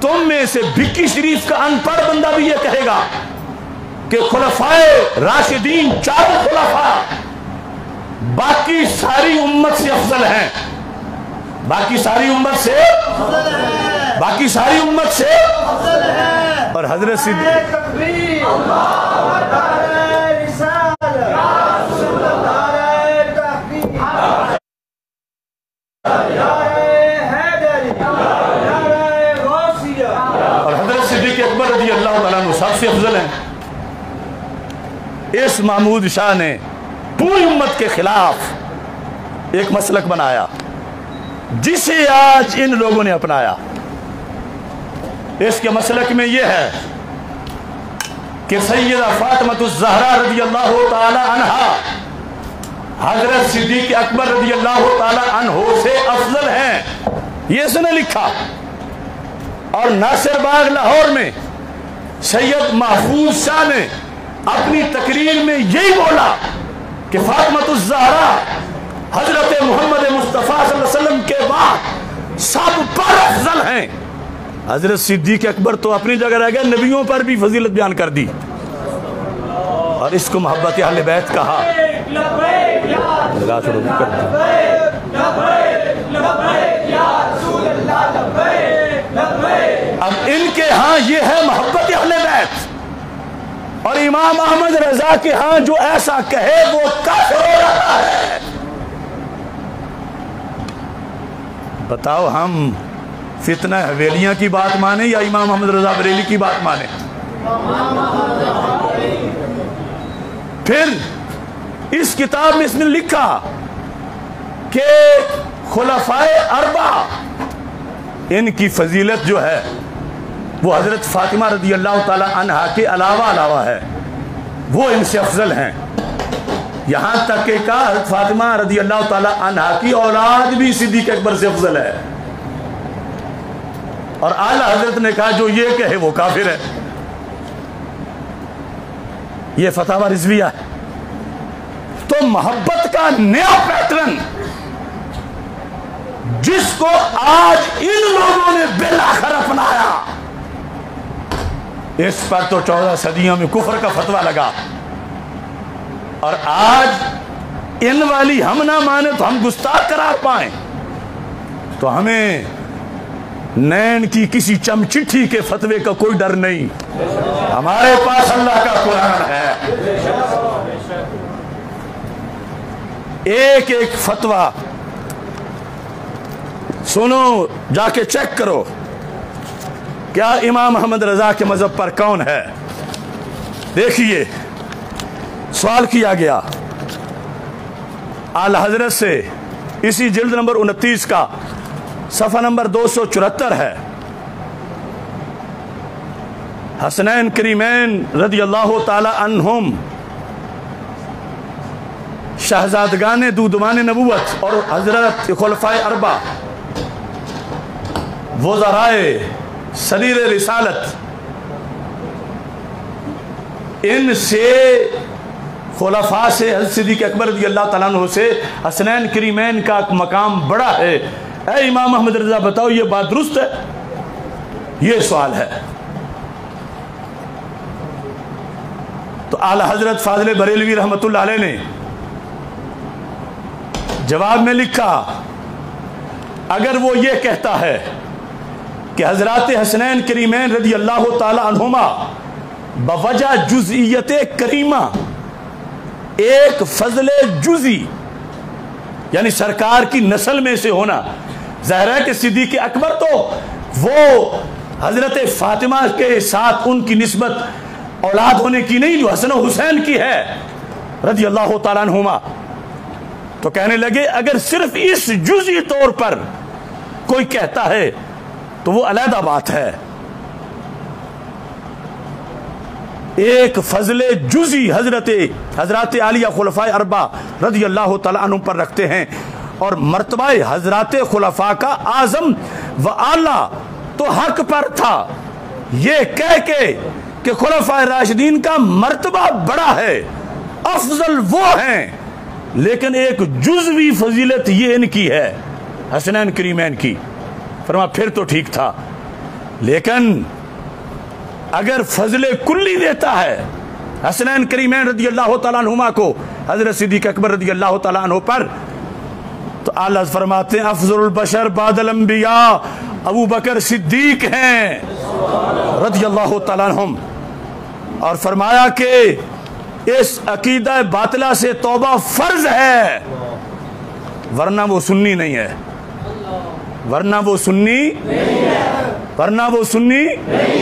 تم میں سے بھکی شریف کا ان پڑھ بندہ بھی یہ کہے گا کہ خلفائے راشدین 4 خلفاء باقی ساری امت سے افضل ہیں، باقی ساری امت سے، باقی ساری امت سے، اور حضرت صدیق اکبر رضی اللہ تعالیٰ عنہ سب سے افضل ہیں۔ اس محمود شاہ نے پوری امت کے خلاف ایک مسلک بنایا جسے آج ان لوگوں نے اپنایا۔ اس کے مسلک میں یہ ہے کہ سیدہ فاطمہ الزہرا رضی اللہ تعالی عنہا حضرت صدیق اکبر رضی اللہ تعالی عنہ سے افضل ہیں، یہ اس نے لکھا۔ اور ناصر باغ لاہور میں سید محفوظ شاہ نے اپنی تقریر میں یہی بولا کہ فاطمہ الزہرا حضرت محمد مصطفیٰ صلی اللہ علیہ وسلم کے بعد سب پر افضل ہیں۔ حضرت صدیق اکبر تو اپنی جگہ رہ گئے، نبیوں پر بھی فضیلت بیان کر دی، اور اس کو محبت اہل بیت کہا۔ اب ان کے ہاں یہ ہے محبت اہل بیت، اور امام احمد رضا کے ہاں جو ایسا کہے وہ کافر ہو رہا ہے۔ بتاؤ ہم فتنہ حویلیاں کی بات مانیں یا امام احمد رضا بریلی کی بات مانیں؟ پھر اس کتاب میں اس نے لکھا کہ خلفائے اربعہ ان کی فضیلت جو ہے وہ حضرت فاطمہ رضی اللہ تعالی عنہا کے علاوہ ہے، وہ ان سے افضل ہیں۔ یہاں تک کہ حضرت فاطمہ رضی اللہ تعالی عنہا کی اولاد بھی صدیق اکبر سے افضل ہے، اور اعلیٰ حضرت نے کہا جو یہ کہے وہ کافر ہے۔ یہ فتاوی رضویہ ہے۔ تو محبت کا نیا پیٹرن جس کو آج ان لوگوں نے بالآخر اپنایا، اس پر تو 14 صدیوں میں کفر کا فتویٰ لگا، اور آج ان والی ہم نہ مانے تو ہم گستاخ قرار پائیں، تو ہمیں نین کی کسی چمچٹھی کے فتوے کا کوئی ڈر نہیں، ہمارے پاس اللہ کا قرآن ہے۔ ایک ایک فتویٰ سنو، جا کے چیک کرو کیا امام احمد رضا کے مذہب پر کون ہے۔ دیکھیے سوال کیا گیا اعلی حضرت سے، اسی جلد نمبر 29 کا صفحہ نمبر 274 ہے۔ حسنین کریمین رضی اللہ تعالی عنہم شہزادگان دودمان نبوت اور حضرت خلفائے اربعہ وزرائے سریر رسالت، ان سے خلفاء سے حضرت صدیق اکبر رضی اللہ تعالیٰ عنہ سے حسنین کریمین کا مقام بڑا ہے۔ اے امام احمد رضا بتاؤ یہ بات درست ہے؟ یہ سوال ہے۔ تو اعلی حضرت فاضل بریلوی رحمۃ اللہ علیہ نے جواب میں لکھا اگر وہ یہ کہتا ہے کہ حضرات حسنین کریمین رضی اللہ تعالی عنہما بوجہ جزئیت کریمہ ایک فضل جزئی یعنی سرکار کی نسل میں سے ہونا، ظاہر ہے کہ صدیق اکبر تو وہ حضرت فاطمہ کے ساتھ ان کی نسبت اولاد ہونے کی نہیں جو حسن و حسین کی ہے رضی اللہ تعالیٰ عنہما. تو کہنے لگے اگر صرف اس جزئی طور پر کوئی کہتا ہے تو وہ علیحدہ بات ہے. ایک فضل جزئی حضرات عالیہ خلفاء اربعہ رضی اللہ تعالیٰ عنہ پر رکھتے ہیں، اور مرتبہ حضرات خلفاء کا اعظم و اعلیٰ تو حق پر تھا یہ کہہ کے کہ خلفاء راشدین کا مرتبہ بڑا ہے، افضل وہ ہیں، لیکن ایک جزوی فضیلت یہ ان کی ہے حسنین کریمین کی. فرما پھر تو ٹھیک تھا، لیکن اگر فضل کلی دیتا ہے حسنین کریمین رضی اللہ تعالیٰ عنہما کو حضرت صدیق اکبر رضی اللہ تعالیٰ عنہ پر، تو اعلیٰ فرماتے ہیں افضل البشر بعد الانبیاء ابو بکر صدیق ہیں رضی اللہ تعالیٰ عنہم. اور فرمایا کہ اس عقیدہ باطلہ سے توبہ فرض ہے، ورنہ وہ سنی نہیں ہے، ورنہ وہ سنی نہیں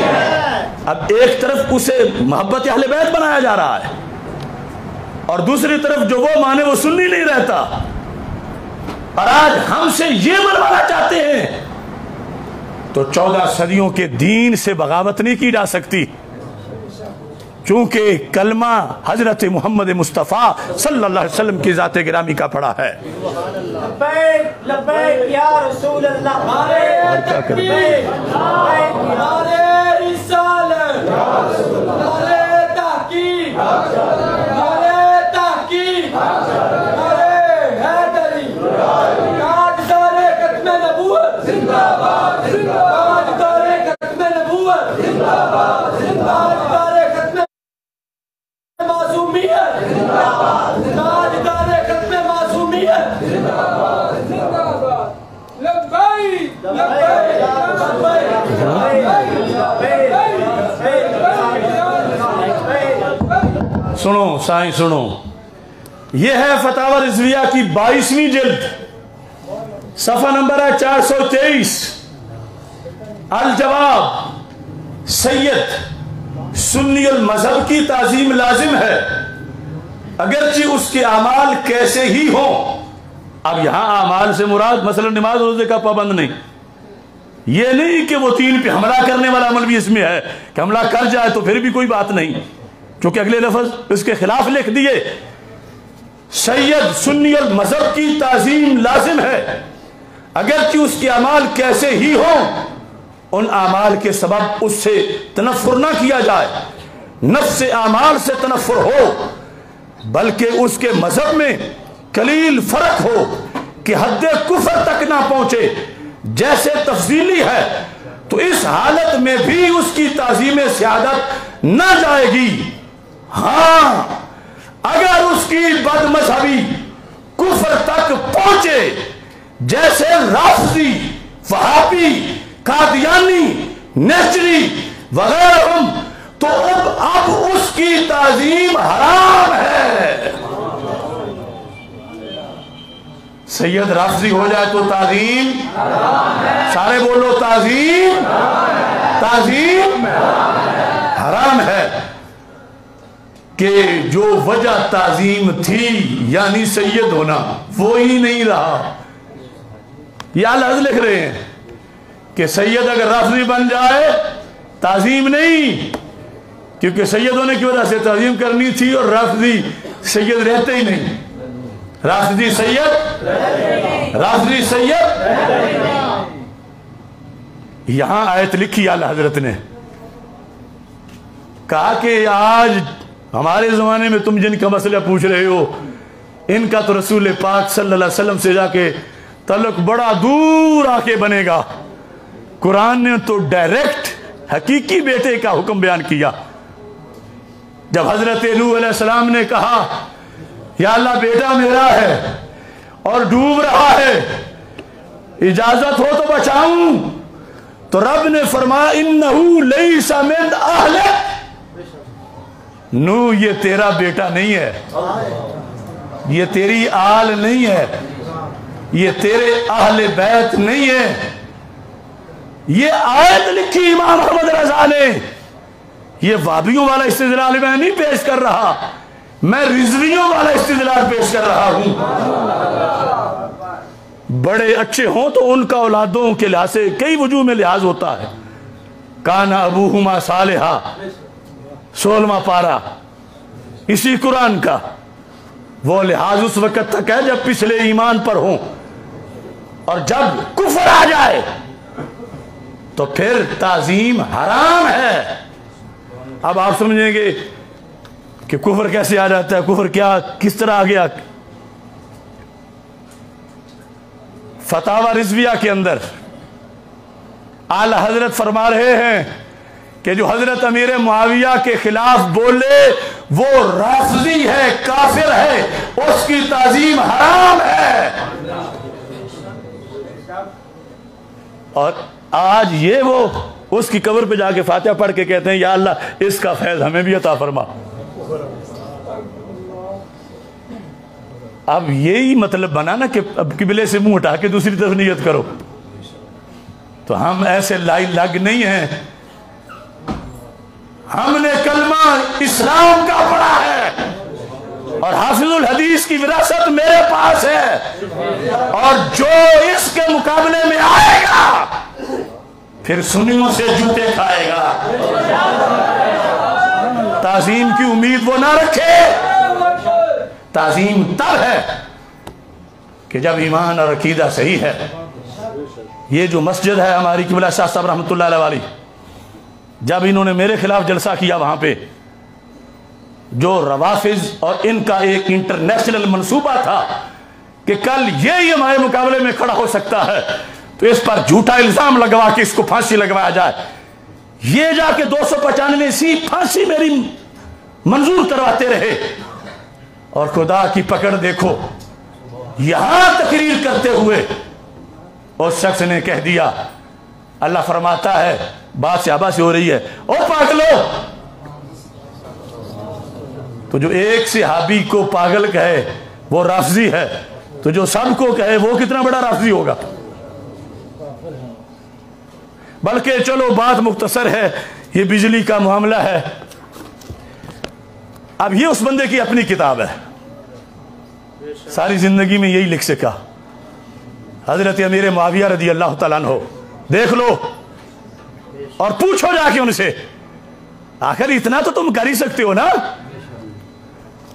ہے. اب ایک طرف اسے محبت اہل بیت بنایا جا رہا ہے اور دوسری طرف جو وہ مانے وہ سنی نہیں رہتا، اور آج ہم سے یہ بنوانا چاہتے ہیں. تو 14 صدیوں کے دین سے بغاوت نہیں کی جا سکتی، چونکہ کلمہ حضرت محمد مصطفیٰ صلی اللہ علیہ وسلم کی ذات گرامی کا پڑا ہے. لبیک لبیک یا رسول اللہ، نعرہ تکبیر، نعرہ رسالت، نعرہ تحقیق، نعرہ تحقیق، نعرہ حیدری، تاجدار ختم نبوت زندہ باد، تاجدار ختم نبوت زندہ باد، تاجدار ختم معصومیت زندہ باد، تاجدار ختم معصومیت زندہ باد، زندہ باد. لبیک لبیک سنو سائیں سنو، یہ ہے فتاوی رضویہ کی 22ویں جلد، صفحہ نمبر ہے 423. الجواب، سید سنی المذہب کی تعظیم لازم ہے اگرچہ اس کے اعمال کیسے ہی ہوں. اب یہاں اعمال سے مراد مثلا نماز روزے کا پابند نہیں، یہ نہیں کہ وہ 3 پہ حملہ کرنے والا عمل بھی اس میں ہے کہ حملہ کر جائے تو پھر بھی کوئی بات نہیں، کیونکہ اگلے لفظ اس کے خلاف لکھ دیے. سید سنی المذہب کی تعظیم لازم ہے اگرچہ اس کے اعمال کیسے ہی ہوں، ان اعمال کے سبب اس سے تنفر نہ کیا جائے، نفس اعمال سے تنفر ہو، بلکہ اس کے مذہب میں قلیل فرق ہو کہ حد کفر تک نہ پہنچے جیسے تفضیلی ہے، تو اس حالت میں بھی اس کی تعظیم سیادت نہ جائے گی. ہاں اگر اس کی بد مذہبی کفر تک پہنچے جیسے رافضی، وہابی، قادیانی، نیچری وغیرہ، تو اب اس کی تعظیم حرام ہے. سید رافضی ہو جائے تو تعظیم سارے بولو تعظیم حرام ہے. کہ جو وجہ تعظیم تھی یعنی سید ہونا وہ ہی نہیں رہا. یہ الحض لکھ رہے ہیں کہ سید اگر رافضی بن جائے تعظیم نہیں، کیونکہ سید ہونے کی وجہ سے تعظیم کرنی تھی، اور رافضی سید رہتے ہی نہیں. رافضی سید یہاں آیت لکھی اعلیٰ حضرت نے، کہا کہ آج ہمارے زمانے میں تم جن کا مسئلہ پوچھ رہے ہو ان کا تو رسول پاک صلی اللہ علیہ وسلم سے جا کے تعلق بڑا دور آ کے بنے گا. قرآن نے تو ڈائریکٹ حقیقی بیٹے کا حکم بیان کیا. جب حضرت نوح علیہ السلام نے کہا یا اللہ بیٹا میرا ہے اور ڈوب رہا ہے، اجازت ہو تو بچاؤں؟ تو رب نے فرمایا انہو لیس من اہلک، نو یہ تیرا بیٹا نہیں ہے، یہ تیری آل نہیں ہے، یہ تیرے اہل بیت نہیں ہے۔ یہ آیت لکھی امام احمد رضا نے، یہ وابیوں والا استدلال میں نہیں پیش کر رہا، میں رضویوں والا استدلال پیش کر رہا ہوں۔ بڑے اچھے ہوں تو ان کا اولادوں کے لحاظ سے کئی وجوہ میں لحاظ ہوتا ہے۔ کانا ابوہما صالحا، 16واں پارہ اسی قرآن کا، وہ لحاظ اس وقت تک ہے جب پچھلے ایمان پر ہوں، اور جب کفر آ جائے تو پھر تعظیم حرام ہے۔ اب آپ سمجھیں گے کہ کفر کیسے آ جاتا ہے، کفر کیا کس طرح آ گیا؟ فتاوی رضویہ کے اندر اعلی حضرت فرما رہے ہیں کہ جو حضرت امیر معاویہ کے خلاف بولے وہ رافضی ہے، کافر ہے، اس کی تعظیم حرام ہے۔ اور آج یہ وہ اس کی قبر پہ جا کے فاتحہ پڑھ کے کہتے ہیں یا اللہ اس کا فیض ہمیں بھی عطا فرما۔ اب یہی مطلب بنا نا کہ اب قبلے سے منہ ہٹا کے دوسری طرف نیت کرو، تو ہم ایسے لائی لگ نہیں ہیں۔ ہم نے کلمہ اسلام کا پڑھا ہے، اور حافظ الحدیث کی وراثت میرے پاس ہے، اور جو اس کے مقابلے میں آئے گا پھر سنیوں سے جوتے کھائے گا۔ تعظیم کی امید وہ نہ رکھے، تعظیم تب ہے کہ جب ایمان اور عقیدہ صحیح ہے۔ یہ جو مسجد ہے ہماری قبلہ شاہ صاحب رحمۃ اللہ علیہ والی، جب انہوں نے میرے خلاف جلسہ کیا وہاں پہ، جو روافض اور ان کا ایک انٹرنیشنل منصوبہ تھا کہ کل یہی ہمارے مقابلے میں کھڑا ہو سکتا ہے تو اس پر جھوٹا الزام لگوا کے اس کو پھانسی لگوایا جائے، یہ جا کے 295 پھانسی میری منظور کرواتے رہے، اور خدا کی پکڑ دیکھو، یہاں تقریر کرتے ہوئے اس شخص نے کہہ دیا، اللہ فرماتا ہے، بات صحابہ سے ہو رہی ہے، او پاگلو، تو جو ایک صحابی کو پاگل کہے وہ رافضی ہے، تو جو سب کو کہے وہ کتنا بڑا رافضی ہوگا۔ بلکہ چلو بات مختصر ہے، یہ بجلی کا معاملہ ہے۔ اب یہ اس بندے کی اپنی کتاب ہے، ساری زندگی میں یہی لکھ سکا، حضرت امیر معاویہ رضی اللہ تعالیٰ عنہ، دیکھ لو اور پوچھو جا کے ان سے، آخر اتنا تو تم کر ہی سکتے ہو نا۔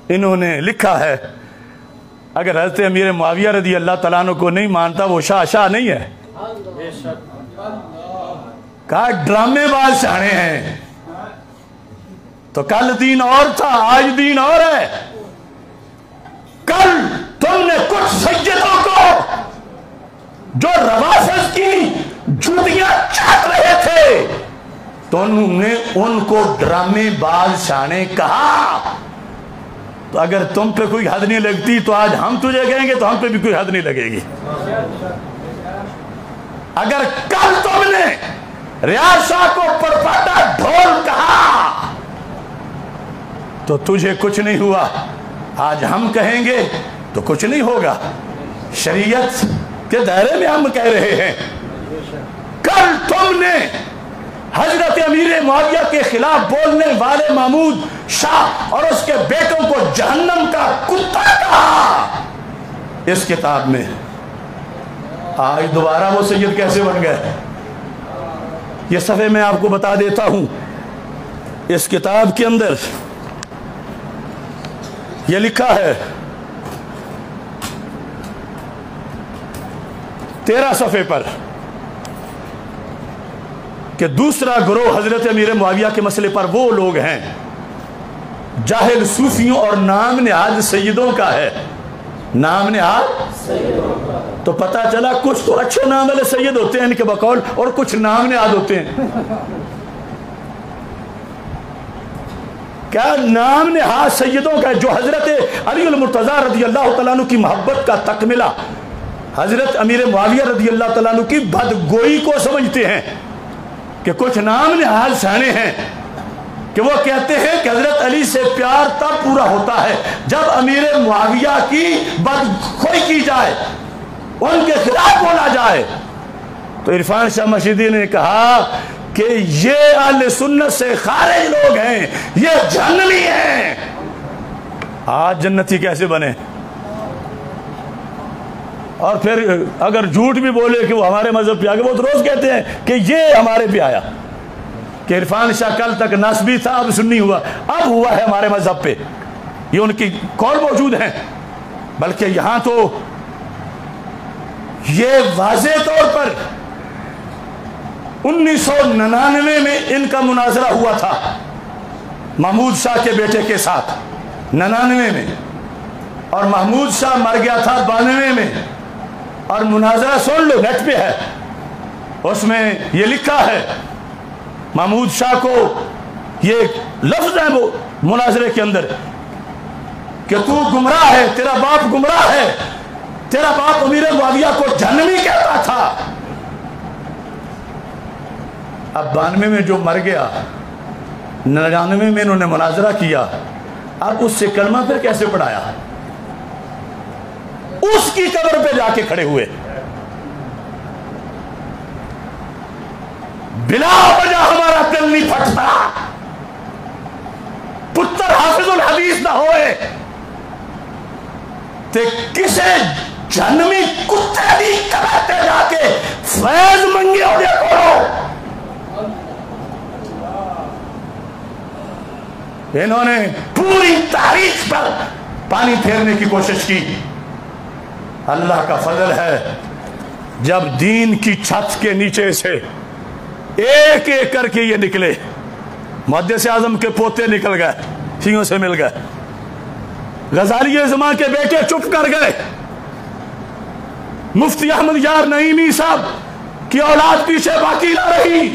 انہوں نے لکھا ہے اگر حضرت امیر معاویہ رضی اللہ تعالیٰ عنہ کو نہیں مانتا وہ شاہ نہیں ہے، کہا ڈرامے باز شانے ہیں، تو کل دین اور تھا آج دین اور ہے۔ کل تم نے کچھ سیدوں کو جو روافض کی جوتیاں چاٹ رہے تھے تو انہوں نے ان کو ڈرامے باز شانے کہا، تو اگر تم پہ کوئی حد نہیں لگتی تو آج ہم تجھے کہیں گے تو ہم پہ بھی کوئی حد نہیں لگے گی۔ اگر کل تم نے ریاض شاہ کو پرپاٹا ڈھول کہا تو تجھے کچھ نہیں ہوا، آج ہم کہیں گے تو کچھ نہیں ہوگا۔ شریعت کے دائرے میں ہم کہہ رہے ہیں، کل تم نے حضرت امیر معاویہ کے خلاف بولنے والے محمود شاہ اور اس کے بیٹوں کو جہنم کا کتا کہا اس کتاب میں، آج دوبارہ وہ سید کیسے بن گئے؟ یہ صفحے میں آپ کو بتا دیتا ہوں، اس کتاب کے اندر یہ لکھا ہے 13 صفحے پر کہ دوسرا گروہ حضرت امیر معاویہ کے مسئلے پر وہ لوگ ہیں جاہل صوفیوں اور نام نہاد سیدوں کا ہے۔ نام نہاد تو پتہ چلا کچھ تو اچھے نام والے سید ہوتے ہیں ان کے بقول، اور کچھ نام نہاد ہوتے ہیں۔ کیا نام نہاد سیدوں کا جو حضرت علی المرتضیٰ رضی اللہ تعالیٰ عنہ کی محبت کا تکملہ حضرت امیر معاویہ رضی اللہ تعالیٰ عنہ کی بدگوئی کو سمجھتے ہیں کہ کچھ نام نہاد سانے ہیں کہ وہ کہتے ہیں کہ حضرت علی سے پیار تب پورا ہوتا ہے جب امیر معاویہ کی بدگوئی کی جائے، ان کے خلاف بولا جائے۔ تو عرفان شاہ مشیدی نے کہا کہ یہ اہل سنت سے خارج لوگ ہیں، یہ جہنمی ہیں۔ آج جنتی کیسے بنے؟ اور پھر اگر جھوٹ بھی بولے کہ وہ ہمارے مذہب پہ آگے، وہ تو روز کہتے ہیں کہ یہ ہمارے پہ آیا، کہ عرفان شاہ کل تک نسبی تھا اب سنی ہوا، اب ہوا ہے ہمارے مذہب پہ، یہ ان کی قول موجود ہیں۔ بلکہ یہاں تو یہ واضح طور پر 1999 میں ان کا مناظرہ ہوا تھا محمود شاہ کے بیٹے کے ساتھ، 99 میں، اور محمود شاہ مر گیا تھا 92 میں، اور مناظرہ سن لو، نیٹ پہ ہے، اس میں یہ لکھا ہے محمود شاہ کو یہ لفظ ہے وہ مناظرے کے اندر کہ تو گمراہ ہے، تیرا باپ گمراہ ہے، تیرا باپ امیر معاویہ کو جہنمی کہتا تھا۔ اب 92 میں جو مر گیا، 99 میں انہوں نے مناظرہ کیا، اب اس سے کلمہ پھر کیسے پڑھایا؟ اس کی قبر پہ جا کے کھڑے ہوئے، بلا وجہ ہمارا دل نہیں پھٹتا، پتر حافظ الحدیث نہ ہوئے تے کسے جہنمی کتے دی قبر پہ جا کے فیض منگے ہو جائے کرو۔ انہوں نے پوری تاریخ پر پانی پھیرنے کی کوشش کی۔ اللہ کا فضل ہے جب دین کی چھت کے نیچے سے ایک ایک کر کے یہ نکلے، محدث اعظم کے پوتے نکل گئے، سینگوں سے مل گئے، غزالی زمان کے بیٹے چپ کر گئے، مفتی احمد یار نعیمی صاحب کی اولاد پیچھے باقی نہ رہی،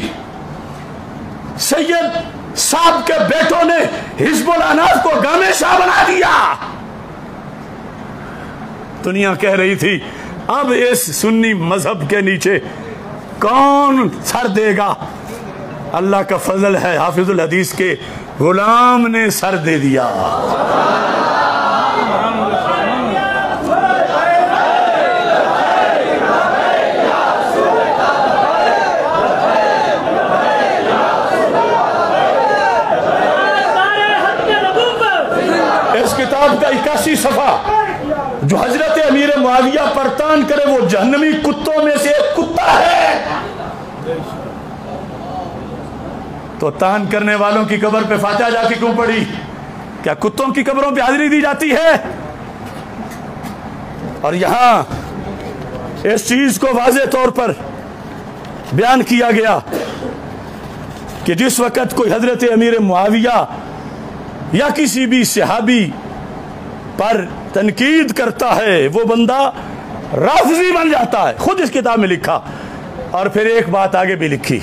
سید صاحب کے بیٹوں نے حزب الاناف کو گامے شاہ بنا دیا۔ دنیا کہہ رہی تھی اب اس سنی مذہب کے نیچے کون سر دے گا؟ اللہ کا فضل ہے، حافظ الحدیث کے غلام نے سر دے دیا۔ اس کتاب کا 81 صفحہ جو حضرت امیر معاویہ پر تان کرے وہ جہنمی کتوں میں سے ایک کتا ہے، تو تان کرنے والوں کی قبر پہ فاتحہ جا کے کیوں پڑھی؟ کیا کتوں کی قبروں پہ حاضری دی جاتی ہے؟ اور یہاں اس چیز کو واضح طور پر بیان کیا گیا کہ جس وقت کوئی حضرت امیر معاویہ یا کسی بھی صحابی پر تنقید کرتا ہے وہ بندہ رافضی بن جاتا ہے، خود اس کتاب میں لکھا۔ اور پھر ایک بات آگے بھی لکھی،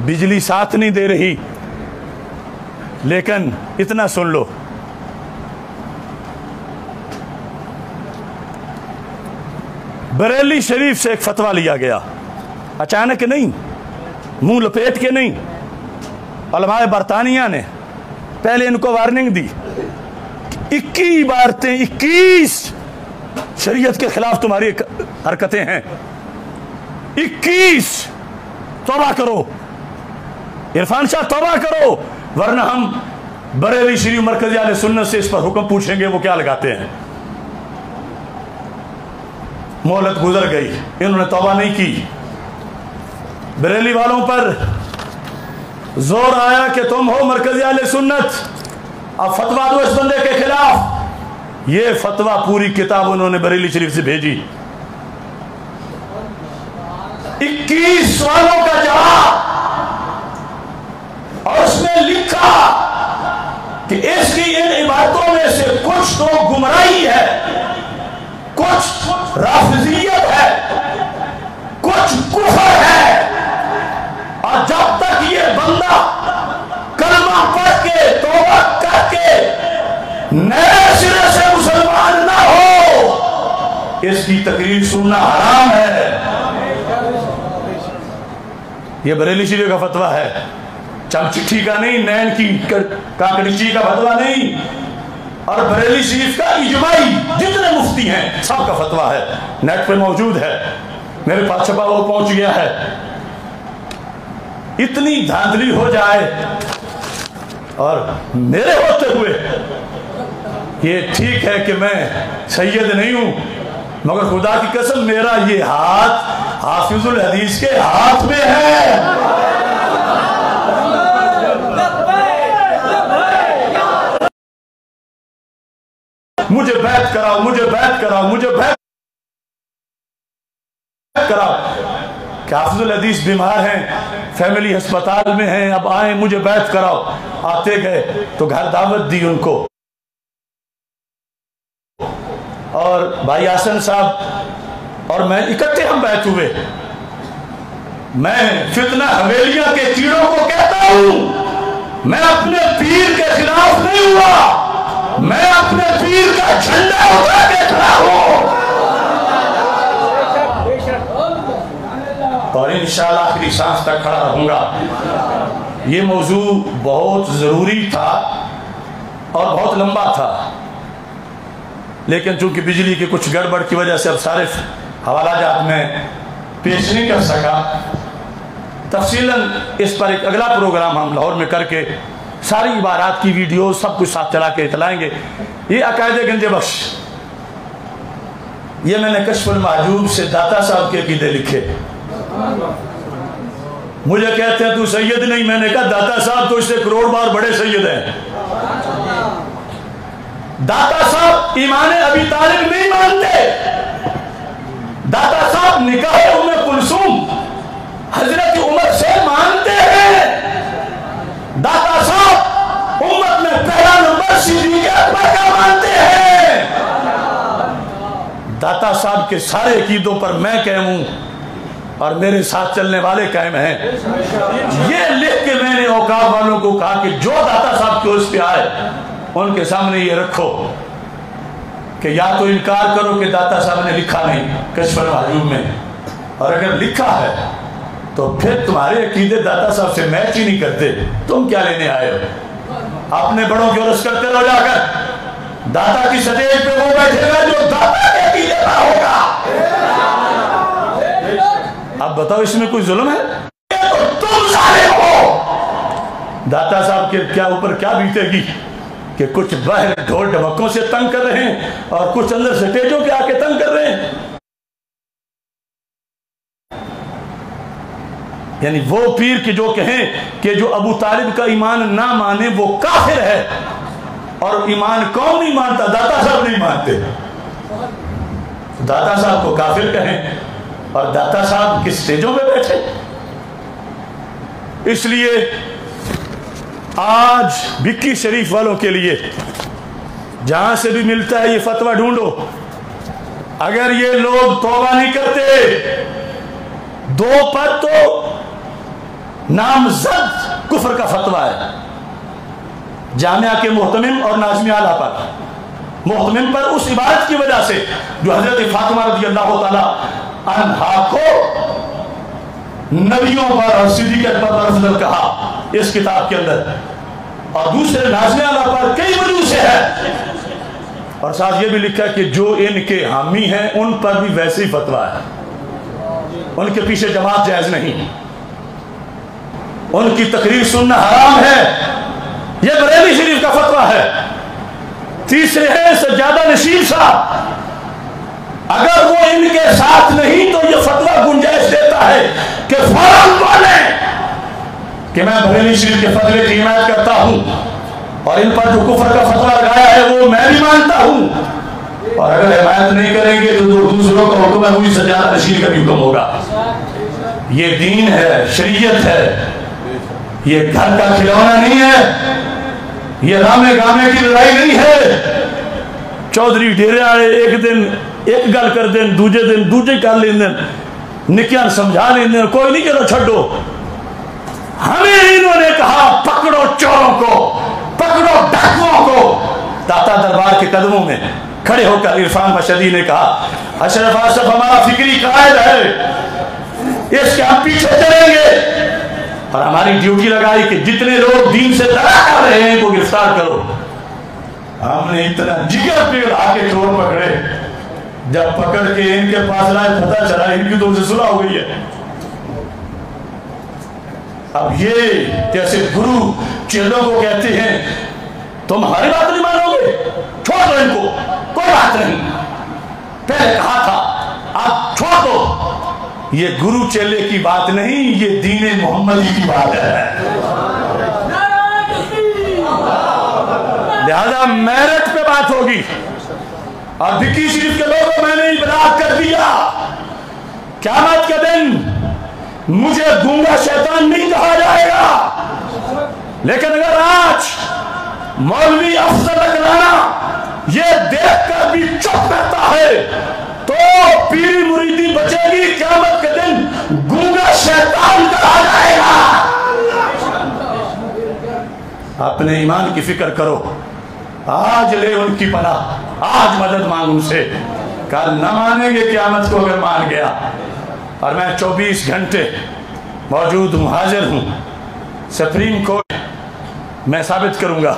بجلی ساتھ نہیں دے رہی، لیکن اتنا سن لو، بریلی شریف سے ایک فتویٰ لیا گیا، اچانک نہیں، منہ لپیٹ کے نہیں، علماء برطانیہ نے پہلے ان کو وارننگ دی، 21 عبارتیں، 21 شریعت کے خلاف تمہاری حرکتیں ہیں، 21 توبہ کرو، عرفان شاہ توبہ کرو، ورنہ ہم بریلی شریف مرکزی اہل سنت سے اس پر حکم پوچھیں گے وہ کیا لگاتے ہیں۔ مہلت گزر گئی، انہوں نے توبہ نہیں کی، بریلی والوں پر زور آیا کہ تم ہو مرکزی اہل سنت، اب فتویٰ دو اس بندے کے خلاف۔ یہ فتویٰ پوری کتاب انہوں نے بریلی شریف سے بھیجی، 21 سوالوں کا جواب، اور اس میں لکھا کہ اس کی ان عبارتوں میں سے کچھ تو گمراہی ہے، کچھ رافضیت ہے، کچھ کفر ہے، اور جب تک یہ بندہ کلمہ پڑھ کے توبہ کر کے نئے سرے سے مسلمان نہ ہو، اس کی تقریر سننا یہ بریلی شریف کا فتویٰ ہے، چمچٹھی کا نہیں، نین کی کانکڑچی کا فتویٰ نہیں، اور بریلی شریف کا اجماعی جتنے مفتی ہیں سب کا فتویٰ ہے، نیٹ پہ موجود ہے، میرے پاس چھپا وہ پہنچ گیا ہے۔ اتنی دھاندلی ہو جائے اور میرے ہوتے ہوئے، یہ ٹھیک ہے کہ میں سید نہیں ہوں، مگر خدا کی قسم میرا یہ ہاتھ حافظ الحدیث کے ہاتھ میں ہے۔ مجھے بیعت کراؤ، مجھے بیعت کراؤ، مجھے بیعت کراؤ کہ حافظ الحدیث بیمار ہیں، فیملی ہسپتال میں ہیں، اب آئیں مجھے بیعت کراؤ۔ آتے گئے تو گھر دعوت دی ان کو، اور بھائی حسن صاحب اور میں اکٹھے ہم بیعت ہوئے۔ میں فتنہ حویلیاں کے کیڑوں کو کہتا ہوں، میں اپنے پیر کے خلاف نہیں ہوا، میں اپنے پیر کا جھنڈا اٹھا کے کھڑا ہوں، اور انشاءاللہ آخری سانس تک کھڑا رہوں گا۔ یہ موضوع بہت ضروری تھا اور بہت لمبا تھا، لیکن چونکہ بجلی کی کچھ گڑبڑ کی وجہ سے اب سارے حوالہ جات میں پیش نہیں کر سکا۔ تفصیلاً اس پر ایک اگلا پروگرام ہم لاہور میں کر کے ساری عبارات کی ویڈیو سب کچھ ساتھ چلا کے اطلائیں گے۔ یہ عقائد گنج بخش، یہ میں نے کشف المحجوب سے داتا صاحب کے عقیدے لکھے۔ مجھے کہتے ہیں تو سید نہیں، میں نے کہا داتا صاحب تو اس سے کروڑ بار بڑے سید ہیں۔ داتا صاحب ایمان ابی طالب نہیں مانتے، داتا صاحب نکاح ام کلثوم حضرت عمر سے مانتے ہیں، داتا صاحب امت میں پہلا نمبر صدیق اکبر کا مانتے ہیں۔ داتا صاحب کے سارے عقیدوں پر میں قائم ہوں اور میرے ساتھ چلنے والے قائم ہیں۔ یہ لکھ کے میں نے اوقاف والوں کو کہا کہ جو داتا صاحب کے اس پہ آئے ان کے سامنے یہ رکھو کہ یا تو انکار کرو کہ داتا صاحب نے لکھا نہیں کشف المحجوب میں، اور اگر لکھا ہے تو پھر تمہارے عقیدے داتا صاحب سے میچ ہی نہیں کرتے، تم کیا لینے آئے ہو؟ اپنے بڑوں کی عرض کرتے رہو جا کر، داتا کی سٹیج پہ وہ بیٹھے گا جو داتا کے عقیدے پر ہوگا۔ اب بتاؤ اس میں کوئی ظلم ہے؟ تم ظالم ہو۔ داتا صاحب کے کیا اوپر کیا بیتے گی کہ کچھ باہر ڈھول ڈھمکوں سے تنگ کر رہے ہیں اور کچھ اندر سٹیجوں کے آ کے تنگ کر رہے ہیں۔ یعنی وہ پیر کے جو کہیں کہ جو ابو طالب کا ایمان نہ مانے وہ کافر ہے، اور ایمان کون نہیں مانتا؟ داتا صاحب نہیں مانتے۔ داتا صاحب کو کافر کہیں اور داتا صاحب کس سٹیجوں میں بیٹھے۔ اس لیے آج بکی شریف والوں کے لیے جہاں سے بھی ملتا ہے یہ فتویٰ ڈھونڈو۔ اگر یہ لوگ توبہ نہیں کرتے، دو پر تو نامزد کفر کا فتویٰ ہے، جامعہ کے محتمم اور ناظم اعلیٰ پر۔ محتمم پر اس عبارت کی وجہ سے جو حضرت فاطمہ رضی اللہ تعالیٰ عنہا کو نبیوں پر اور صدیق اکبر پر افضل کہا اس کتاب کے اندر، اور دوسرے ناظم اعلیٰ پر کئی وجوہ سے ہے، اور ساتھ یہ بھی لکھا کہ جو ان کے حامی ہیں ان پر بھی ویسے ہی فتویٰ ہے، ان کے پیچھے جماعت جائز نہیں، ان کی تقریر سننا حرام ہے۔ یہ بریلی شریف کا فتویٰ ہے۔ تیسرے ہیں سجادہ نشین صاحب، اگر وہ ان کے ساتھ نہیں تو یہ فتویٰ گنجائش دیتا ہے کہ فوراً بولیں کہ میں بریلی شریف کے فتوے کی حمایت کرتا ہوں، اور ان پر جو کفر کا فتویٰ لگایا ہے وہ میں بھی مانتا ہوں، اور اگر حمایت نہیں کریں گے تو دوسروں کا حکم ہے وہی سجادہ نشین کا بھی حکم ہوگا۔ یہ دین ہے، شریعت ہے، یہ گھر کا کھلونا نہیں ہے، یہ رامے گامے کی لڑائی نہیں ہے۔ چودھری ڈیرے آئے ایک دن ایک گل کر دیں، دوجے دن دوجے کر لیں دیں، نکیاں سمجھا لیں دیں، کوئی نہیں کرو چھڑو۔ ہمیں انہوں نے کہا پکڑو چوروں کو، پکڑو ڈاکوؤں کو۔ داتا دربار کے قدموں میں کھڑے ہو کر عرفان مشہدی نے کہا اشرف آصف ہمارا فکری قائد ہے، اس کے ہم پیچھے چلیں گے، اور ہماری ڈیوٹی لگائی کہ جتنے لوگ دین سے دغا کر رہے ہیں ان کو گرفتار کرو. ہم نے اتنا جگر پگھلا کے چور پکڑے، جب پکڑ کے ان کے پاس لائے پتہ چلا ان کی تو ان سے صلح ہو گئی ہے. اب یہ جیسے گرو چیلوں کو کہتے ہیں تم ہماری بات نہیں مانو گے، چھوڑ دو ان کو، کوئی بات نہیں، پہلے کہا تھا آپ چھوڑ دو. یہ گرو چیلے کی بات نہیں، یہ دین محمدی کی بات ہے. لہذا میرٹ پہ بات ہوگی. اور بھکی شریف کے لوگوں میں نے ابلاغ کر دیا، قیامت کے دن مجھے گونگا شیطان نہیں کہا جائے گا، لیکن اگر آج مولوی افضل اکرانہ یہ دیکھ کر بھی چپ رہتا ہے تو پیری مریدی بچے گی، قیامت کے دن گونگا شیطان کہا جائے گا. اپنے ایمان کی فکر کرو، آج لے ان کی پناہ، آج مدد مانگ ان سے. کل نہ مانیں گے قیامت کو اگر مان گیا. اور میں 24 گھنٹے موجود ہوں، حاضر ہوں. سپریم کورٹ میں ثابت کروں گا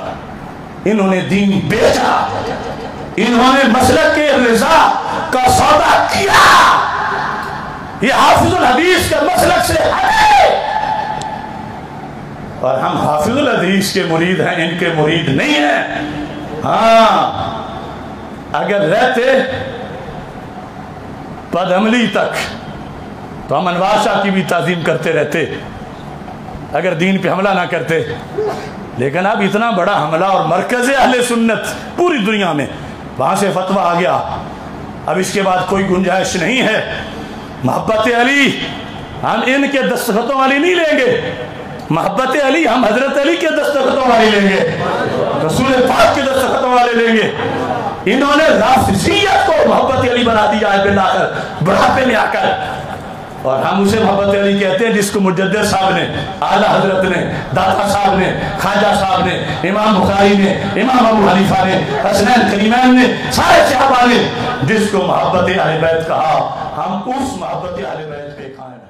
انہوں نے دین بیچا، انہوں نے مسلک کے رضا کا سودا کیا. یہ حافظ الحدیث کا مسلک سے ہٹے، اور ہم حافظ الحدیث کے مرید ہیں، ان کے مرید نہیں ہیں. ہاں اگر رہتے بدعملی تک تو ہم انوار شاہ کی بھی تعظیم کرتے رہتے اگر دین پہ حملہ نہ کرتے. لیکن اب اتنا بڑا حملہ اور مرکز اہل سنت پوری دنیا میں، وہاں سے فتویٰ آ گیا، اب اس کے بعد کوئی گنجائش نہیں ہے. محبت علی ہم ان کے دستخطوں والی نہیں لیں گے، محبت علی ہم حضرت علی کے دستخطوں والی لیں گے، رسول پاک کے دستخطوں والے لیں گے. انہوں نے رافضیت کو محبت علی بنا دیا ہے بلا کر، بڑھاپے میں آ کر. اور ہم اسے محبت علی کہتے ہیں جس کو مجدد صاحب نے، اعلیٰ حضرت نے، داتا صاحب نے، خواجہ صاحب نے، امام بخاری نے، امام ابو حنیفہ نے، حسنین کریمین نے، سارے صحابہ نے جس کو محبت اہل بیت کہا، ہم اس محبت اہل بیت پہ قائم ہیں.